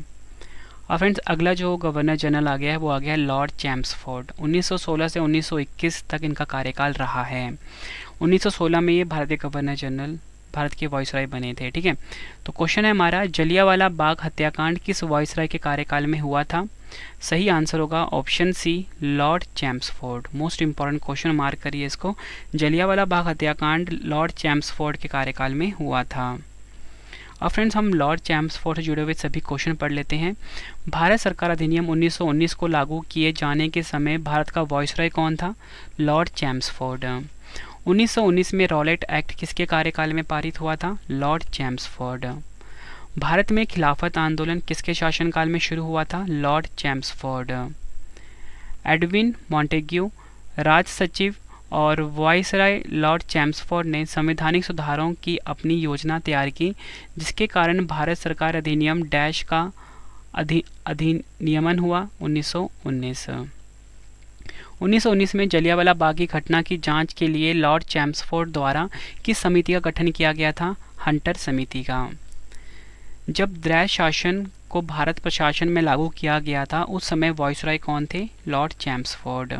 और फ्रेंड्स अगला जो गवर्नर जनरल आ गया है वो आ गया है लॉर्ड चैम्सफोर्ड। 1916 से 1921 तक इनका कार्यकाल रहा है। 1916 में ये भारतीय गवर्नर जनरल भारत के वायसराय बने थे। ठीक है, तो क्वेश्चन है हमारा, जलियांवाला बाग हत्याकांड किस वायसराय के कार्यकाल में हुआ था? सही आंसर होगा option C, Lord Chelmsford. Most important question, mark करिए इसको। जलियांवाला बाग हत्याकांड लॉर्ड चैम्सफोर्ड के कार्यकाल में हुआ था। अब फ्रेंड्स हम लॉर्ड चैम्सफोर्ड से जुड़े हुए सभी क्वेश्चन पढ़ लेते हैं। भारत सरकार अधिनियम 1919 को लागू किए जाने के समय भारत का वायसराय कौन था? Lord Chelmsford. 1919 में रॉलेट एक्ट किसके कार्यकाल में पारित हुआ था? Lord Chelmsford. भारत में खिलाफत आंदोलन किसके शासनकाल में शुरू हुआ था? Lord Chelmsford. एडविन मॉन्टेग्यू राज सचिव और वायसराय लॉर्ड चैम्सफोर्ड ने संवैधानिक सुधारों की अपनी योजना तैयार की, जिसके कारण भारत सरकार अधिनियम डैश का अधिनियमन हुआ 1919। 1919 में जलियांवाला बाग की घटना की जांच के लिए लॉर्ड चैम्सफोर्ड द्वारा किस समिति का गठन किया गया था? हंटर समिति का। जब द्वैध शासन को भारत प्रशासन में लागू किया गया था उस समय वायसराय कौन थे? Lord Chelmsford.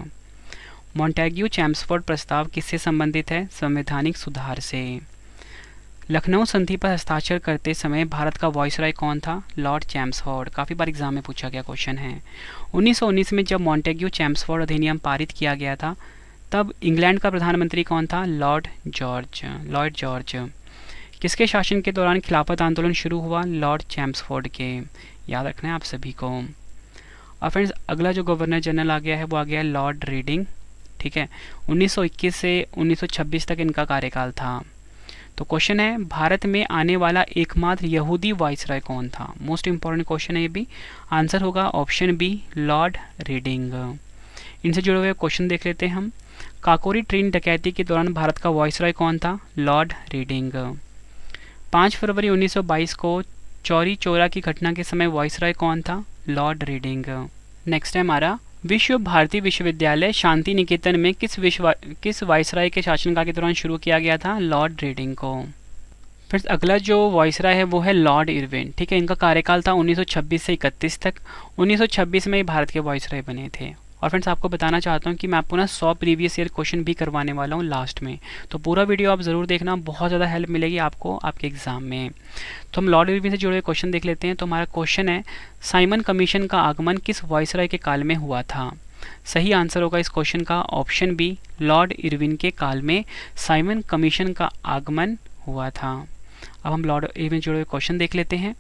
मॉन्टेग्यू चैम्सफोर्ड प्रस्ताव किससे संबंधित है? संवैधानिक सुधार से। लखनऊ संधि पर हस्ताक्षर करते समय भारत का वायसराय कौन था? Lord Chelmsford. काफ़ी बार एग्जाम में पूछा गया क्वेश्चन है। 1919 में जब मॉन्टेग्यू चैम्सफोर्ड अधिनियम पारित किया गया था तब इंग्लैंड का प्रधानमंत्री कौन था? Lord George. किसके शासन के दौरान खिलाफत आंदोलन शुरू हुआ? लॉर्ड चैम्सफोर्ड के। याद रखना है आप सभी को। और फ्रेंड्स अगला जो गवर्नर जनरल आ गया है वो आ गया है लॉर्ड रीडिंग, ठीक है। 1921 से 1926 तक इनका कार्यकाल था। तो क्वेश्चन है, भारत में आने वाला एकमात्र यहूदी वाइसराय कौन था? मोस्ट इंपॉर्टेंट क्वेश्चन है ये भी। आंसर होगा ऑप्शन बी, लॉर्ड रीडिंग। इनसे जुड़े हुए क्वेश्चन देख लेते हैं हम। काकोरी ट्रेन डकैती के दौरान भारत का वाइसराय कौन था? Lord reading. 5 फरवरी 1922 को चौरी चौरा की घटना के समय वाइसराय कौन था? Lord reading. नेक्स्ट है हमारा, विश्व भारती विश्वविद्यालय शांति निकेतन में किस वाइसराय के शासनकाल के दौरान शुरू किया गया था? लॉर्ड रीडिंग को। फ्रेंड्स अगला जो वाइसराय है वो है लॉर्ड इरविन, ठीक है। इनका कार्यकाल था 1926 से 31 तक। 1926 में ही भारत के वाइसराय बने थे। और फ्रेंड्स आपको बताना चाहता हूँ कि मैं आपको ना 100 प्रीवियस ईयर क्वेश्चन भी करवाने वाला हूँ लास्ट में, तो पूरा वीडियो आप ज़रूर देखना, बहुत ज़्यादा हेल्प मिलेगी आपको आपके एग्जाम में। तो हम लॉर्ड इरविन से जुड़े हुए क्वेश्चन देख लेते हैं। तो हमारा क्वेश्चन है, साइमन कमीशन का आगमन किस वाइसराय के काल में हुआ था? सही आंसर होगा इस क्वेश्चन का ऑप्शन बी, लॉर्ड इरविन के काल में साइमन कमीशन का आगमन हुआ था। अब हम लॉर्ड इरविन से जुड़े हुए क्वेश्चन देख लेते हैं।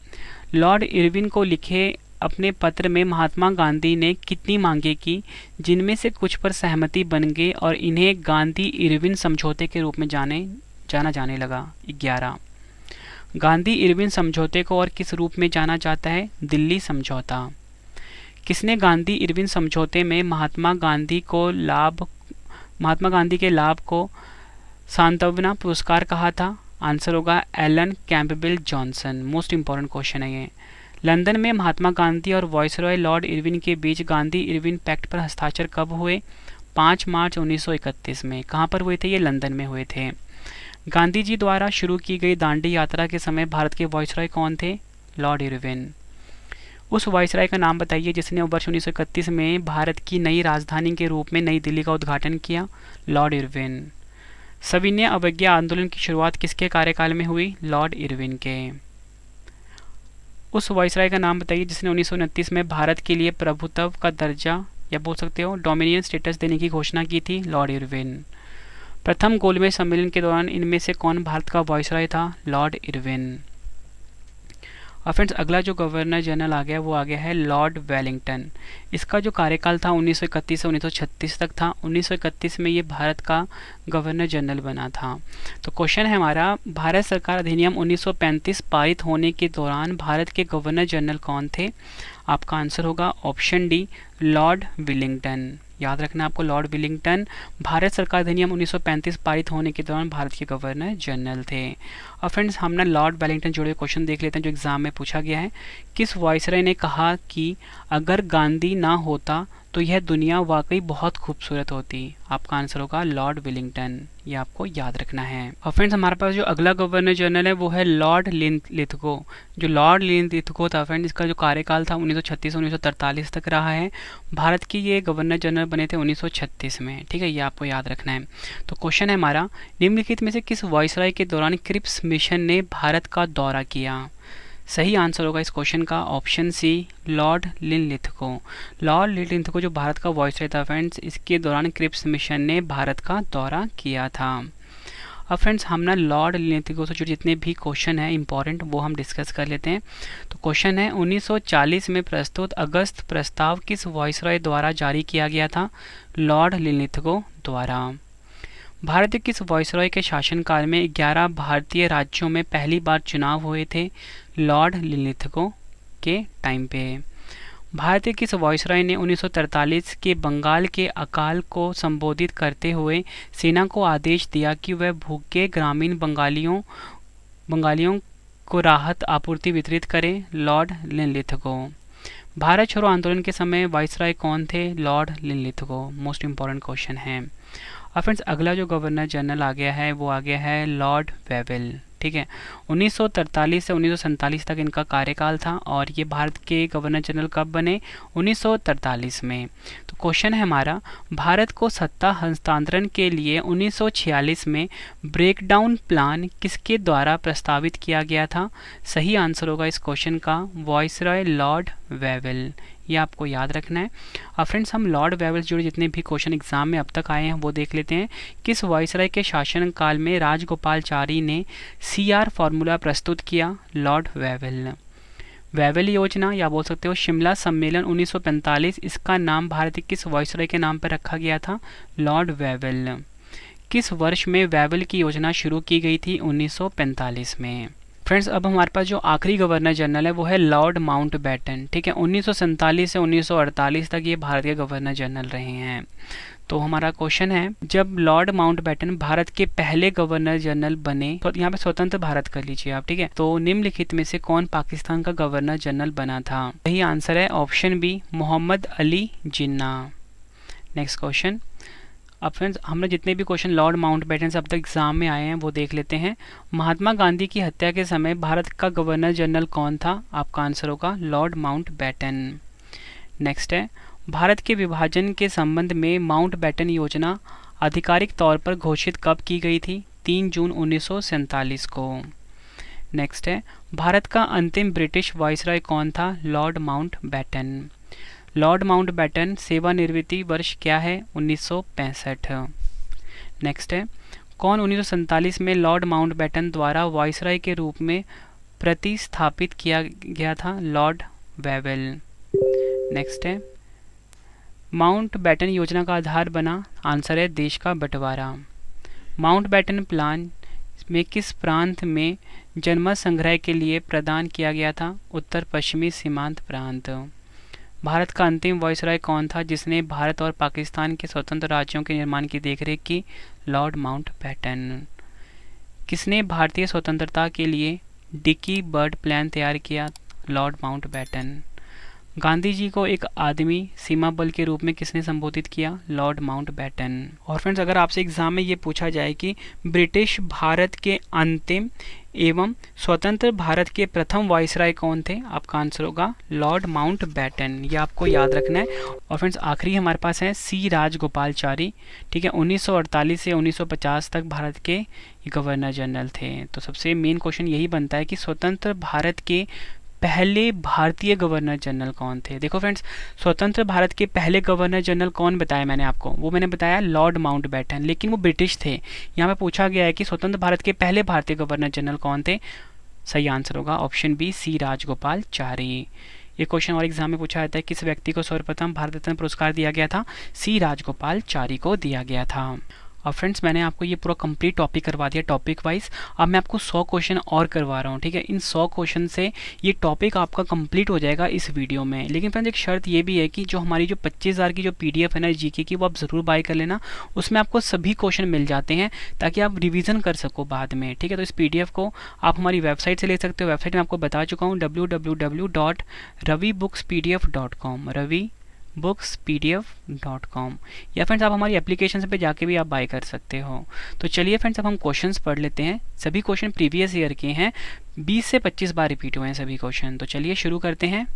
लॉर्ड इरविन को लिखे अपने पत्र में महात्मा गांधी ने कितनी मांगे की, जिनमें से कुछ पर सहमति बन गई और इन्हें गांधी इरविन समझौते के रूप में जाना जाने लगा? 11। गांधी इरविन समझौते को और किस रूप में जाना जाता है? दिल्ली समझौता। किसने गांधी इरविन समझौते में महात्मा गांधी के लाभ को सांत्वना पुरस्कार कहा था? आंसर होगा Alan Campbell Johnson. Most important question है ये। लंदन में महात्मा गांधी और वाइसरॉय लॉर्ड इरविन के बीच गांधी इरविन पैक्ट पर हस्ताक्षर कब हुए? 5 मार्च 1931 में। कहाँ पर हुए थे? ये लंदन में हुए थे। गांधी जी द्वारा शुरू की गई दांडी यात्रा के समय भारत के वाइसरॉय कौन थे? Lord Irwin. उस वाइसरॉय का नाम बताइए जिसने वर्ष 1931 में भारत की नई राजधानी के रूप में नई दिल्ली का उद्घाटन किया? Lord Irwin. सविनय अवज्ञा आंदोलन की शुरुआत किसके कार्यकाल में हुई? लॉर्ड इरविन के। उस वाइसरॉय का नाम बताइए जिसने 1929 में भारत के लिए प्रभुत्व का दर्जा या बोल सकते हो डोमिनियन स्टेटस देने की घोषणा की थी? Lord Irwin. प्रथम गोलमेज सम्मेलन के दौरान इनमें से कौन भारत का वाइसरॉय था? Lord Irwin. और फ्रेंड्स अगला जो गवर्नर जनरल आ गया वो आ गया है लॉर्ड वेलिंगटन। इसका जो कार्यकाल था 1931 से 1936 तक था। 1931 में ये भारत का गवर्नर जनरल बना था। तो क्वेश्चन है हमारा, भारत सरकार अधिनियम 1935 पारित होने के दौरान भारत के गवर्नर जनरल कौन थे? आपका आंसर होगा ऑप्शन डी, लॉर्ड विलिंगटन। याद रखना आपको, लॉर्ड विलिंगटन भारत सरकार अधिनियम 1935 पारित होने के दौरान भारत के गवर्नर जनरल थे। और फ्रेंड्स हम ना लॉर्ड वेलिंगटन जुड़े क्वेश्चन देख लेते हैं जो एग्जाम में पूछा गया है। किस वाइसरॉय ने कहा कि अगर गांधी ना होता तो यह दुनिया वाकई बहुत खूबसूरत होती? आपका आंसर होगा लॉर्ड विलिंगटन। ये आपको याद रखना है। और फ्रेंड्स हमारे पास जो अगला गवर्नर जनरल है वो है लॉर्ड लिथगो। जो लॉर्ड लिथगो था फ्रेंड्स, इसका जो कार्यकाल था 1936 से 1943 तक रहा है। भारत की ये गवर्नर जनरल बने थे 1936 में, ठीक है। ये आपको याद रखना है। तो क्वेश्चन है हमारा, निम्नलिखित में से किस वाइसरॉय के दौरान क्रिप्स मिशन ने भारत का दौरा किया? सही आंसर होगा इस क्वेश्चन का option C, Lord Linlithgow. Lord Linlithgow जो भारत का वाइसरॉय था फ्रेंड्स, इसके दौरान क्रिप्स मिशन ने भारत का दौरा किया था। अब फ्रेंड्स हम ना लॉर्ड लिथगो से जुड़े जितने भी क्वेश्चन हैं इंपॉर्टेंट वो हम डिस्कस कर लेते हैं। तो क्वेश्चन है, 1940 में प्रस्तुत अगस्त प्रस्ताव किस वाइसरॉय द्वारा जारी किया गया था? लॉर्ड लिथगो द्वारा। भारत के किस वाइसरॉय के शासनकाल में 11 भारतीय राज्यों में पहली बार चुनाव हुए थे? लॉर्ड लिथगो के टाइम पे। भारत के किस वाइसरॉय ने 1943 के बंगाल के अकाल को संबोधित करते हुए सेना को आदेश दिया कि वह भूखे ग्रामीण बंगालियों को राहत आपूर्ति वितरित करे? Lord Lithgow. भारत छोड़ो आंदोलन के समय वाइसरॉय कौन थे? Lord Lithgow. Most important question है। और फ्रेंड्स अगला जो गवर्नर जनरल आ गया है वो आ गया है लॉर्ड वेवेल, ठीक है। 1943 से 1947 तक इनका कार्यकाल था और ये भारत के गवर्नर जनरल कब बने? 1943 में। तो क्वेश्चन है हमारा, भारत को सत्ता हस्तांतरण के लिए 1946 में ब्रेकडाउन प्लान किसके द्वारा प्रस्तावित किया गया था? सही आंसर होगा इस क्वेश्चन का वाइसरॉय लॉर्ड वेवेल। ये आपको याद रखना है। और फ्रेंड्स हम लॉर्ड वेवेल से जुड़े जितने भी क्वेश्चन एग्जाम में अब तक आए हैं वो देख लेते हैं। किस वाइसरॉय के शासनकाल में राजगोपालाचारी ने CR फॉर्मूला प्रस्तुत किया? Lord Wavell. वेवेल योजना या बोल सकते हो शिमला सम्मेलन 1945, इसका नाम भारत के किस वायसराय के नाम पर रखा गया था? Lord Wavell. किस वर्ष में वेवेल की योजना शुरू की गई थी? 1945 में। फ्रेंड्स, अब हमारे पास जो आखिरी गवर्नर जनरल है वो है लॉर्ड माउंटबेटन। ठीक है, 1947 से 1948 तक ये भारत के गवर्नर जनरल रहे हैं। तो हमारा क्वेश्चन है, जब लॉर्ड माउंटबेटन भारत के पहले गवर्नर जनरल बने, तो यहाँ पे स्वतंत्र भारत कर लीजिए आप। ठीक है, तो निम्नलिखित में से कौन पाकिस्तान का गवर्नर जनरल बना था? यही आंसर है option B, Mohammad Ali Jinnah. Next question. अब फ्रेंड्स, हमने जितने भी क्वेश्चन लॉर्ड माउंटबेटन से अब तक एग्जाम में आए हैं वो देख लेते हैं। महात्मा गांधी की हत्या के समय भारत का गवर्नर जनरल कौन था? आपका आंसर होगा लॉर्ड माउंटबेटन। नेक्स्ट है, भारत के विभाजन के संबंध में माउंटबेटन योजना आधिकारिक तौर पर घोषित कब की गई थी? 3 जून 1947 को। नेक्स्ट है, भारत का अंतिम ब्रिटिश वायसराय कौन था? Lord Mountbatten. लॉर्ड माउंटबेटन सेवानिवृत्ति वर्ष क्या है? 1965। नेक्स्ट है, कौन 1947 में लॉर्ड माउंटबेटन द्वारा वायसराय के रूप में प्रतिस्थापित किया गया था? Lord Wavell. नेक्स्ट है, माउंटबेटन योजना का आधार बना? आंसर है देश का बंटवारा। माउंटबेटन प्लान में किस प्रांत में जनमत संग्रह के लिए प्रदान किया गया था? उत्तर पश्चिमी सीमांत प्रांत। भारत का अंतिम वायसराय कौन था जिसने भारत और पाकिस्तान के स्वतंत्र राज्यों के निर्माण की देखरेख की? Lord Mountbatten. किसने भारतीय स्वतंत्रता के लिए डिकी बर्ड प्लान तैयार किया? Lord Mountbatten. गांधी जी को एक आदमी सीमा बल के रूप में किसने संबोधित किया? Lord Mountbatten. और फ्रेंड्स, अगर आपसे एग्जाम में ये पूछा जाए कि ब्रिटिश भारत के अंतिम एवं स्वतंत्र भारत के प्रथम वायसराय कौन थे? आपका आंसर होगा लॉर्ड माउंटबेटन। ये आपको याद रखना है। और फ्रेंड्स, आखिरी हमारे पास है सी राजगोपालचारी। ठीक है, 1948 से 1950 तक भारत के गवर्नर जनरल थे। तो सबसे मेन क्वेश्चन यही बनता है कि स्वतंत्र भारत के पहले भारतीय गवर्नर जनरल कौन थे? देखो फ्रेंड्स, स्वतंत्र भारत के पहले गवर्नर जनरल कौन बताया मैंने आपको? वो मैंने बताया लॉर्ड माउंटबेटन, लेकिन वो ब्रिटिश थे। यहाँ पे पूछा गया है कि स्वतंत्र भारत के पहले भारतीय गवर्नर जनरल कौन थे? सही आंसर होगा ऑप्शन बी, सी राजगोपालचारी। ये क्वेश्चन और एग्जाम में पूछा जाता है, किस व्यक्ति को सर्वप्रथम भारत रत्न पुरस्कार दिया गया था? सी राजगोपालचारी को दिया गया था। और फ्रेंड्स, मैंने आपको ये पूरा कंप्लीट टॉपिक करवा दिया टॉपिक वाइज। अब मैं आपको 100 क्वेश्चन और करवा रहा हूँ। ठीक है, इन 100 क्वेश्चन से ये टॉपिक आपका कंप्लीट हो जाएगा इस वीडियो में। लेकिन फ्रेंड्स, एक शर्त ये भी है कि जो हमारी जो 25,000 की जो PDF है ना जीके की, वो आप ज़रूर बाय कर लेना। उसमें आपको सभी क्वेश्चन मिल जाते हैं ताकि आप रिविज़न कर सको बाद में। ठीक है, तो इस PDF को आप हमारी वेबसाइट से ले सकते हो। वेबसाइट में आपको बता चुका हूँ www.ravibooks.pdf.com, ravibooks.pdf.com। या फ्रेंड्स, आप हमारी एप्लीकेशन पे जाके भी आप बाय कर सकते हो। तो चलिए फ्रेंड्स, अब हम क्वेश्चंस पढ़ लेते हैं। सभी क्वेश्चन प्रीवियस ईयर के हैं, 20 से 25 बार रिपीट हुए हैं सभी क्वेश्चन। तो चलिए शुरू करते हैं।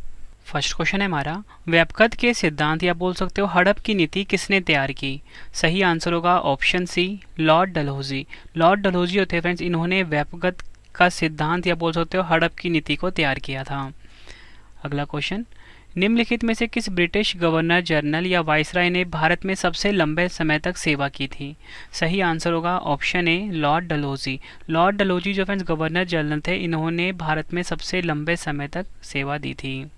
फर्स्ट क्वेश्चन है हमारा, व्यपकत के सिद्धांत या बोल सकते हो हड़प की नीति किसने तैयार की? सही आंसर होगा option C, Lord Dalhousie. Lord Dalhousie होते हैं फ्रेंड्स, इन्होंने व्यपकत का सिद्धांत या बोल सकते हो हड़प की नीति को तैयार किया था। अगला क्वेश्चन, निम्नलिखित में से किस ब्रिटिश गवर्नर जनरल या वायसराय ने भारत में सबसे लंबे समय तक सेवा की थी? सही आंसर होगा option A, Lord Dalhousie. Lord Dalhousie जो फ्रेंड्स गवर्नर जनरल थे, इन्होंने भारत में सबसे लंबे समय तक सेवा दी थी।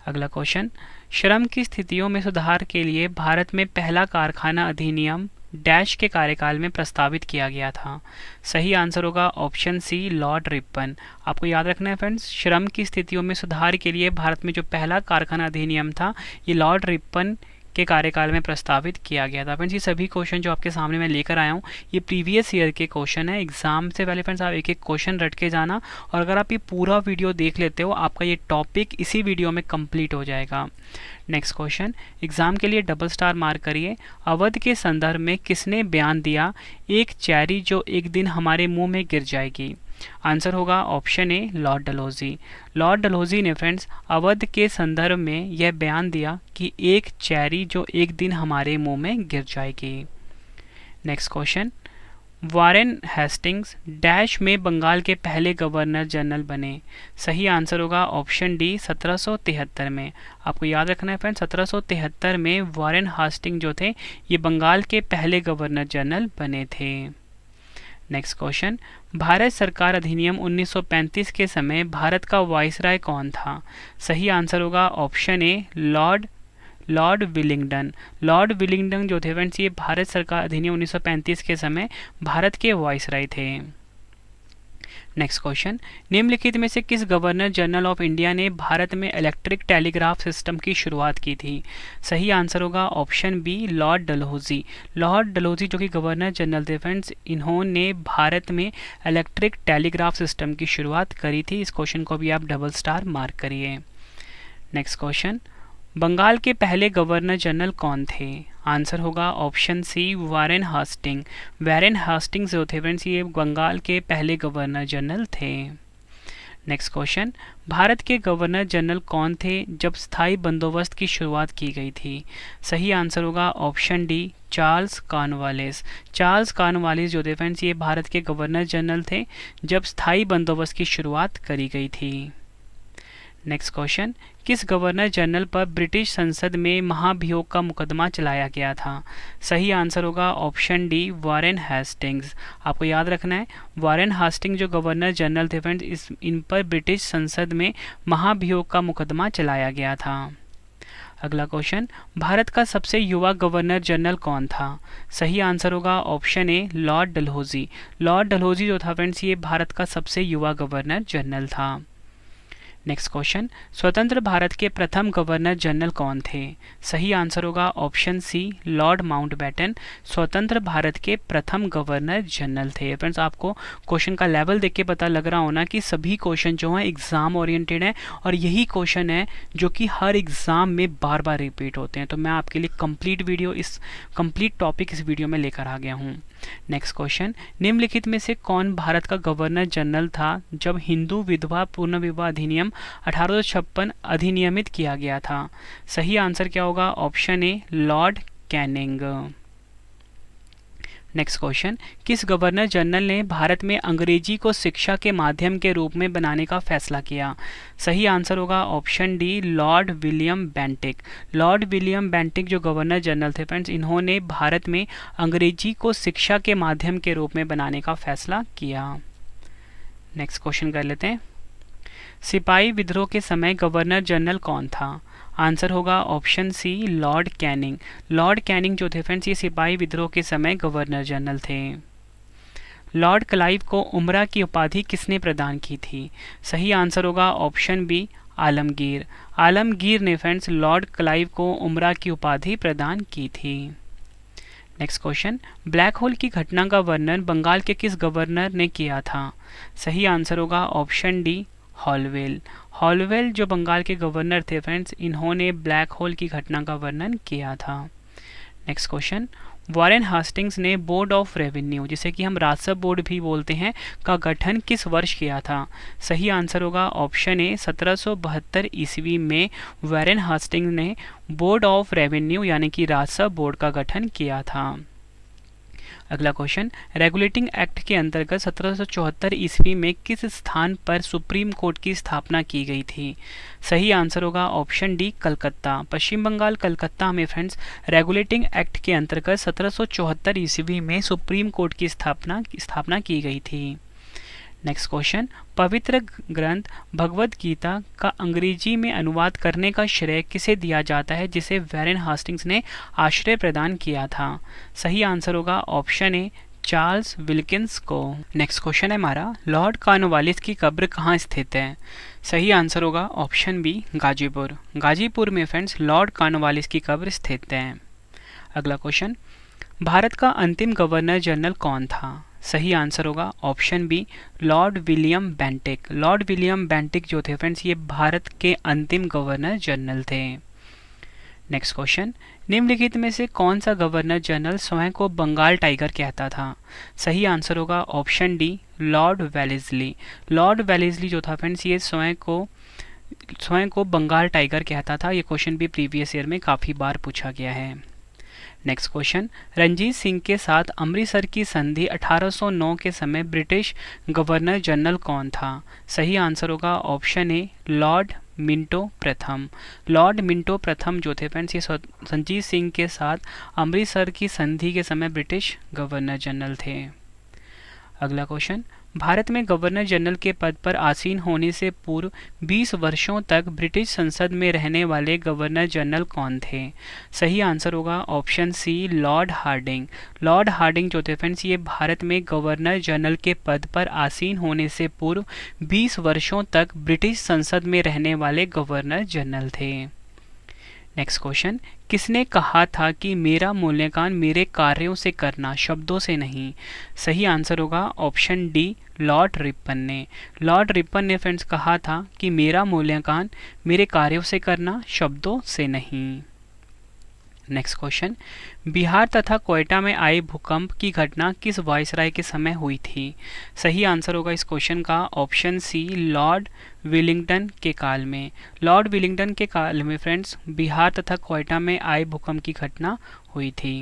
अगला क्वेश्चन, श्रम की स्थितियों में सुधार के लिए भारत में पहला कारखाना अधिनियम डैश के कार्यकाल में प्रस्तावित किया गया था? सही आंसर होगा ऑप्शन सी, लॉर्ड रिपन। आपको याद रखना है फ्रेंड्स, श्रम की स्थितियों में सुधार के लिए भारत में जो पहला कारखाना अधिनियम था, ये लॉर्ड रिपन के कार्यकाल में प्रस्तावित किया गया था। फ्रेंड्स, ये सभी क्वेश्चन जो आपके सामने मैं लेकर आया हूँ, ये प्रीवियस ईयर के क्वेश्चन है। एग्जाम से पहले फ्रेंड्स आप एक एक क्वेश्चन रट के जाना, और अगर आप ये पूरा वीडियो देख लेते हो, आपका ये टॉपिक इसी वीडियो में कंप्लीट हो जाएगा। नेक्स्ट क्वेश्चन, एग्जाम के लिए डबल स्टार मार्क करिए। अवध के संदर्भ में किसने बयान दिया, एक चेरी जो एक दिन हमारे मुंह में गिर जाएगी? आंसर होगा option A, Lord Dalhousie. Lord Dalhousie ने फ्रेंड्स अवध के संदर्भ में यह बयान दिया कि एक चेरी जो एक दिन हमारे मुंह में गिर जाएगी। Next question, Warren Hastings dash में बंगाल के पहले गवर्नर जनरल बने? सही आंसर होगा ऑप्शन डी, 1773 में। आपको याद रखना है फ्रेंड्स, 1773 में वारेन हेस्टिंग्स जो थे, ये बंगाल के पहले गवर्नर जनरल बने थे। नेक्स्ट क्वेश्चन, भारत सरकार अधिनियम 1935 के समय भारत का वाइसराय कौन था? सही आंसर होगा option A Lord Willingdon. Lord Willingdon जो थे फ्रेंड्स, ये भारत सरकार अधिनियम 1935 के समय भारत के वाइसराय थे। नेक्स्ट क्वेश्चन, निम्नलिखित में से किस गवर्नर जनरल ऑफ इंडिया ने भारत में इलेक्ट्रिक टेलीग्राफ सिस्टम की शुरुआत की थी? सही आंसर होगा option B Lord Dalhousie. Lord Dalhousie जो कि गवर्नर जनरल थे फ्रेंड्स, इन्होंने भारत में इलेक्ट्रिक टेलीग्राफ सिस्टम की शुरुआत करी थी। इस क्वेश्चन को भी आप डबल स्टार मार्क करिए। नेक्स्ट क्वेश्चन, बंगाल के पहले गवर्नर जनरल कौन थे? आंसर होगा option C Warren Hasting. Warren Hastings जो थे फ्रेंड्स, ये बंगाल के पहले गवर्नर जनरल थे। नेक्स्ट क्वेश्चन, भारत के गवर्नर जनरल कौन थे जब स्थायी बंदोबस्त की शुरुआत की गई थी? सही आंसर होगा option D Charles Cornwallis. Charles Cornwallis जो थे फ्रेंड्स, ये भारत के गवर्नर जनरल थे जब स्थायी बंदोबस्त की शुरुआत करी गई थी। नेक्स्ट क्वेश्चन, किस गवर्नर जनरल पर ब्रिटिश संसद में महाभियोग का मुकदमा चलाया गया था? सही आंसर होगा ऑप्शन डी वारेन हेस्टिंग्स। आपको याद रखना है, वारेन हेस्टिंग्स जो गवर्नर जनरल थे फ्रेंड्स, इन पर ब्रिटिश संसद में महाभियोग का मुकदमा चलाया गया था। अगला क्वेश्चन, भारत का सबसे युवा गवर्नर जनरल कौन था? सही आंसर होगा option A Lord Dalhousie. Lord Dalhousie जो था फ्रेंड्स, ये भारत का सबसे युवा गवर्नर जनरल था। नेक्स्ट क्वेश्चन, स्वतंत्र भारत के प्रथम गवर्नर जनरल कौन थे? सही आंसर होगा ऑप्शन सी लॉर्ड माउंटबेटन। स्वतंत्र भारत के प्रथम गवर्नर जनरल थे। फ्रेंड्स, आपको क्वेश्चन का लेवल देख के पता लग रहा होना कि सभी क्वेश्चन जो हैं एग्जाम ओरिएंटेड हैं और यही क्वेश्चन है जो कि हर एग्जाम में बार बार रिपीट होते हैं। तो मैं आपके लिए कंप्लीट टॉपिक इस वीडियो में लेकर आ गया हूँ। नेक्स्ट क्वेश्चन, निम्नलिखित में से कौन भारत का गवर्नर जनरल था जब हिंदू विधवा पुनर्विवाह अधिनियम 1856 अधिनियमित किया गया था? सही आंसर क्या होगा option A Lord Canning. Next question, किस गवर्नर जनरल ने भारत में अंग्रेजी को शिक्षा के माध्यम के रूप में बनाने का फैसला किया? सही आंसर होगा option D Lord William Bentinck. Lord William Bentinck जो गवर्नर जनरल थे फ्रेंड्स, इन्होंने भारत में अंग्रेजी को शिक्षा के माध्यम के रूप में बनाने का फैसला किया। नेक्स्ट क्वेश्चन कर लेते हैं, सिपाही विद्रोह के समय गवर्नर जनरल कौन था? आंसर होगा option C Lord Canning. Lord Canning जो थे फ्रेंड्स, ये सिपाही विद्रोह के समय गवर्नर जनरल थे। लॉर्ड क्लाइव को उमरा की उपाधि किसने प्रदान की थी? सही आंसर होगा ऑप्शन बी आलमगीर। आलमगीर ने फ्रेंड्स लॉर्ड क्लाइव को उमरा की उपाधि प्रदान की थी। नेक्स्ट क्वेश्चन, ब्लैक होल की घटना का वर्णन बंगाल के किस गवर्नर ने किया था? सही आंसर होगा ऑप्शन डी हॉलवेल। हॉलवेल जो बंगाल के गवर्नर थे फ्रेंड्स, इन्होंने ब्लैक होल की घटना का वर्णन किया था। नेक्स्ट क्वेश्चन, वारेन हास्टिंग्स ने बोर्ड ऑफ रेवेन्यू, जिसे कि हम राजस्व बोर्ड भी बोलते हैं, का गठन किस वर्ष किया था? सही आंसर होगा ऑप्शन ए 1772 ईस्वी में वारेन हास्टिंग्स ने बोर्ड ऑफ रेवेन्यू यानी कि राजस्व बोर्ड का गठन किया था। अगला क्वेश्चन, रेगुलेटिंग एक्ट के अंतर्गत 1774 ईस्वी में किस स्थान पर सुप्रीम कोर्ट की स्थापना की गई थी? सही आंसर होगा ऑप्शन डी कलकत्ता। पश्चिम बंगाल कलकत्ता में फ्रेंड्स रेगुलेटिंग एक्ट के अंतर्गत 1774 ईस्वी में सुप्रीम कोर्ट की स्थापना की गई थी। नेक्स्ट क्वेश्चन, पवित्र ग्रंथ भगवद गीता का अंग्रेजी में अनुवाद करने का श्रेय किसे दिया जाता है जिसे वारेन हास्टिंग्स ने आश्रय प्रदान किया था? सही आंसर होगा ऑप्शन ए चार्ल्स विल्किंस को। नेक्स्ट क्वेश्चन है हमारा, लॉर्ड कॉर्नवालिस की कब्र कहाँ स्थित है? सही आंसर होगा ऑप्शन बी गाजीपुर। गाजीपुर में फ्रेंड्स लॉर्ड कॉर्नवालिस की कब्र स्थित है। अगला क्वेश्चन, भारत का अंतिम गवर्नर जनरल कौन था? सही आंसर होगा option B Lord William Bentinck. Lord William Bentinck जो थे फ्रेंड्स, ये भारत के अंतिम गवर्नर जनरल थे। नेक्स्ट क्वेश्चन, निम्नलिखित में से कौन सा गवर्नर जनरल स्वयं को बंगाल टाइगर कहता था? सही आंसर होगा option D Lord Wellesley. Lord Wellesley जो था फ्रेंड्स, ये स्वयं को बंगाल टाइगर कहता था। ये क्वेश्चन भी प्रीवियस ईयर में काफ़ी बार पूछा गया है। नेक्स्ट क्वेश्चन, रंजीत सिंह के साथ अमृतसर की संधि 1809 के समय ब्रिटिश गवर्नर जनरल कौन था? सही आंसर होगा ऑप्शन ए लॉर्ड मिंटो प्रथम। लॉर्ड मिंटो प्रथम जो थे फ्रेंड्स, ये रंजीत सिंह के साथ अमृतसर की संधि के समय ब्रिटिश गवर्नर जनरल थे। अगला क्वेश्चन, भारत में गवर्नर जनरल के पद पर आसीन होने से पूर्व 20 वर्षों तक ब्रिटिश संसद में रहने वाले गवर्नर जनरल कौन थे? सही आंसर होगा option C Lord Hardinge. Lord Hardinge जो थे फ्रेंड्स ये भारत में गवर्नर जनरल के पद पर आसीन होने से पूर्व 20 वर्षों तक ब्रिटिश संसद में रहने वाले गवर्नर जनरल थे। नेक्स्ट क्वेश्चन, किसने कहा था कि मेरा मूल्यांकन मेरे कार्यों से करना, शब्दों से नहीं? सही आंसर होगा ऑप्शन डी लॉर्ड रिपन ने। लॉर्ड रिपन ने फ्रेंड्स कहा था कि मेरा मूल्यांकन मेरे कार्यों से करना, शब्दों से नहीं। नेक्स्ट क्वेश्चन, बिहार तथा क्वेटा में आए भूकंप की घटना किस वायसराय के समय हुई थी? सही आंसर होगा इस क्वेश्चन का ऑप्शन सी लॉर्ड विलिंगटन के काल में। लॉर्ड विलिंगटन के काल में फ्रेंड्स बिहार तथा क्वेटा में आए भूकंप की घटना हुई थी।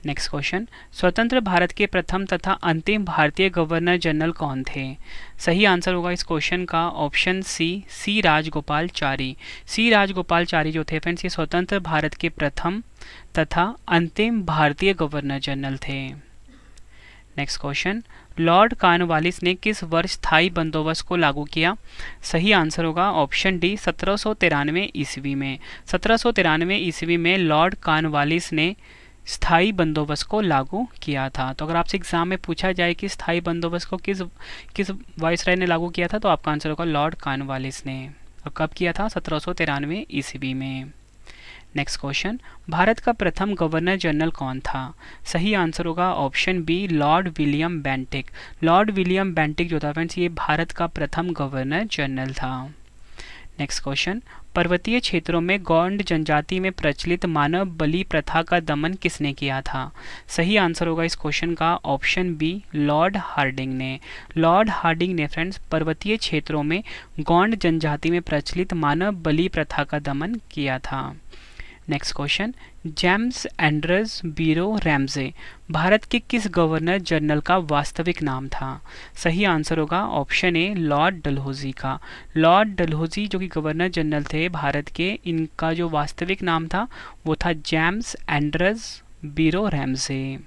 नेक्स्ट क्वेश्चन, स्वतंत्र भारत के प्रथम तथा अंतिम भारतीय गवर्नर जनरल कौन थे? सही आंसर होगा इस क्वेश्चन का ऑप्शन सी राजगोपालचारी। सी राजगोपालचारी जो थे फ्रेंड्स ये स्वतंत्र भारत के प्रथम तथा अंतिम भारतीय गवर्नर जनरल थे। नेक्स्ट क्वेश्चन, लॉर्ड कॉर्नवालिस ने किस वर्ष स्थायी बंदोबस्त को लागू किया? सही आंसर होगा ऑप्शन डी 1793 ईस्वी में। 1793 ईस्वी में लॉर्ड कॉर्नवालिस ने स्थायी बंदोबस्त को लागू किया था। तो अगर आपसे एग्जाम में पूछा जाए कि स्थायी बंदोबस्त को किस वायसराय ने लागू किया था तो आपका आंसर होगा लॉर्ड कॉर्नवालिस ने। और कब किया था? 1793 ईस्वी में। नेक्स्ट क्वेश्चन, भारत का प्रथम गवर्नर जनरल कौन था? सही आंसर होगा option B Lord William Bentinck. Lord William Bentinck जो था फ्रेंड्स ये भारत का प्रथम गवर्नर जनरल था। नेक्स्ट क्वेश्चन, पर्वतीय क्षेत्रों में गौंड जनजाति में प्रचलित मानव बलि प्रथा का दमन किसने किया था? सही आंसर होगा इस क्वेश्चन का ऑप्शन बी लॉर्ड हार्डिंग ने। लॉर्ड हार्डिंग ने फ्रेंड्स पर्वतीय क्षेत्रों में गौंड जनजाति में प्रचलित मानव बलि प्रथा का दमन किया था। नेक्स्ट क्वेश्चन, जेम्स एंड्रस बीरो रैमजे भारत के किस गवर्नर जनरल का वास्तविक नाम था? सही आंसर होगा ऑप्शन ए लॉर्ड डलहौजी का। लॉर्ड डलहौजी जो कि गवर्नर जनरल थे भारत के, इनका जो वास्तविक नाम था वो था जेम्स एंड्रस बीरो रैमजे।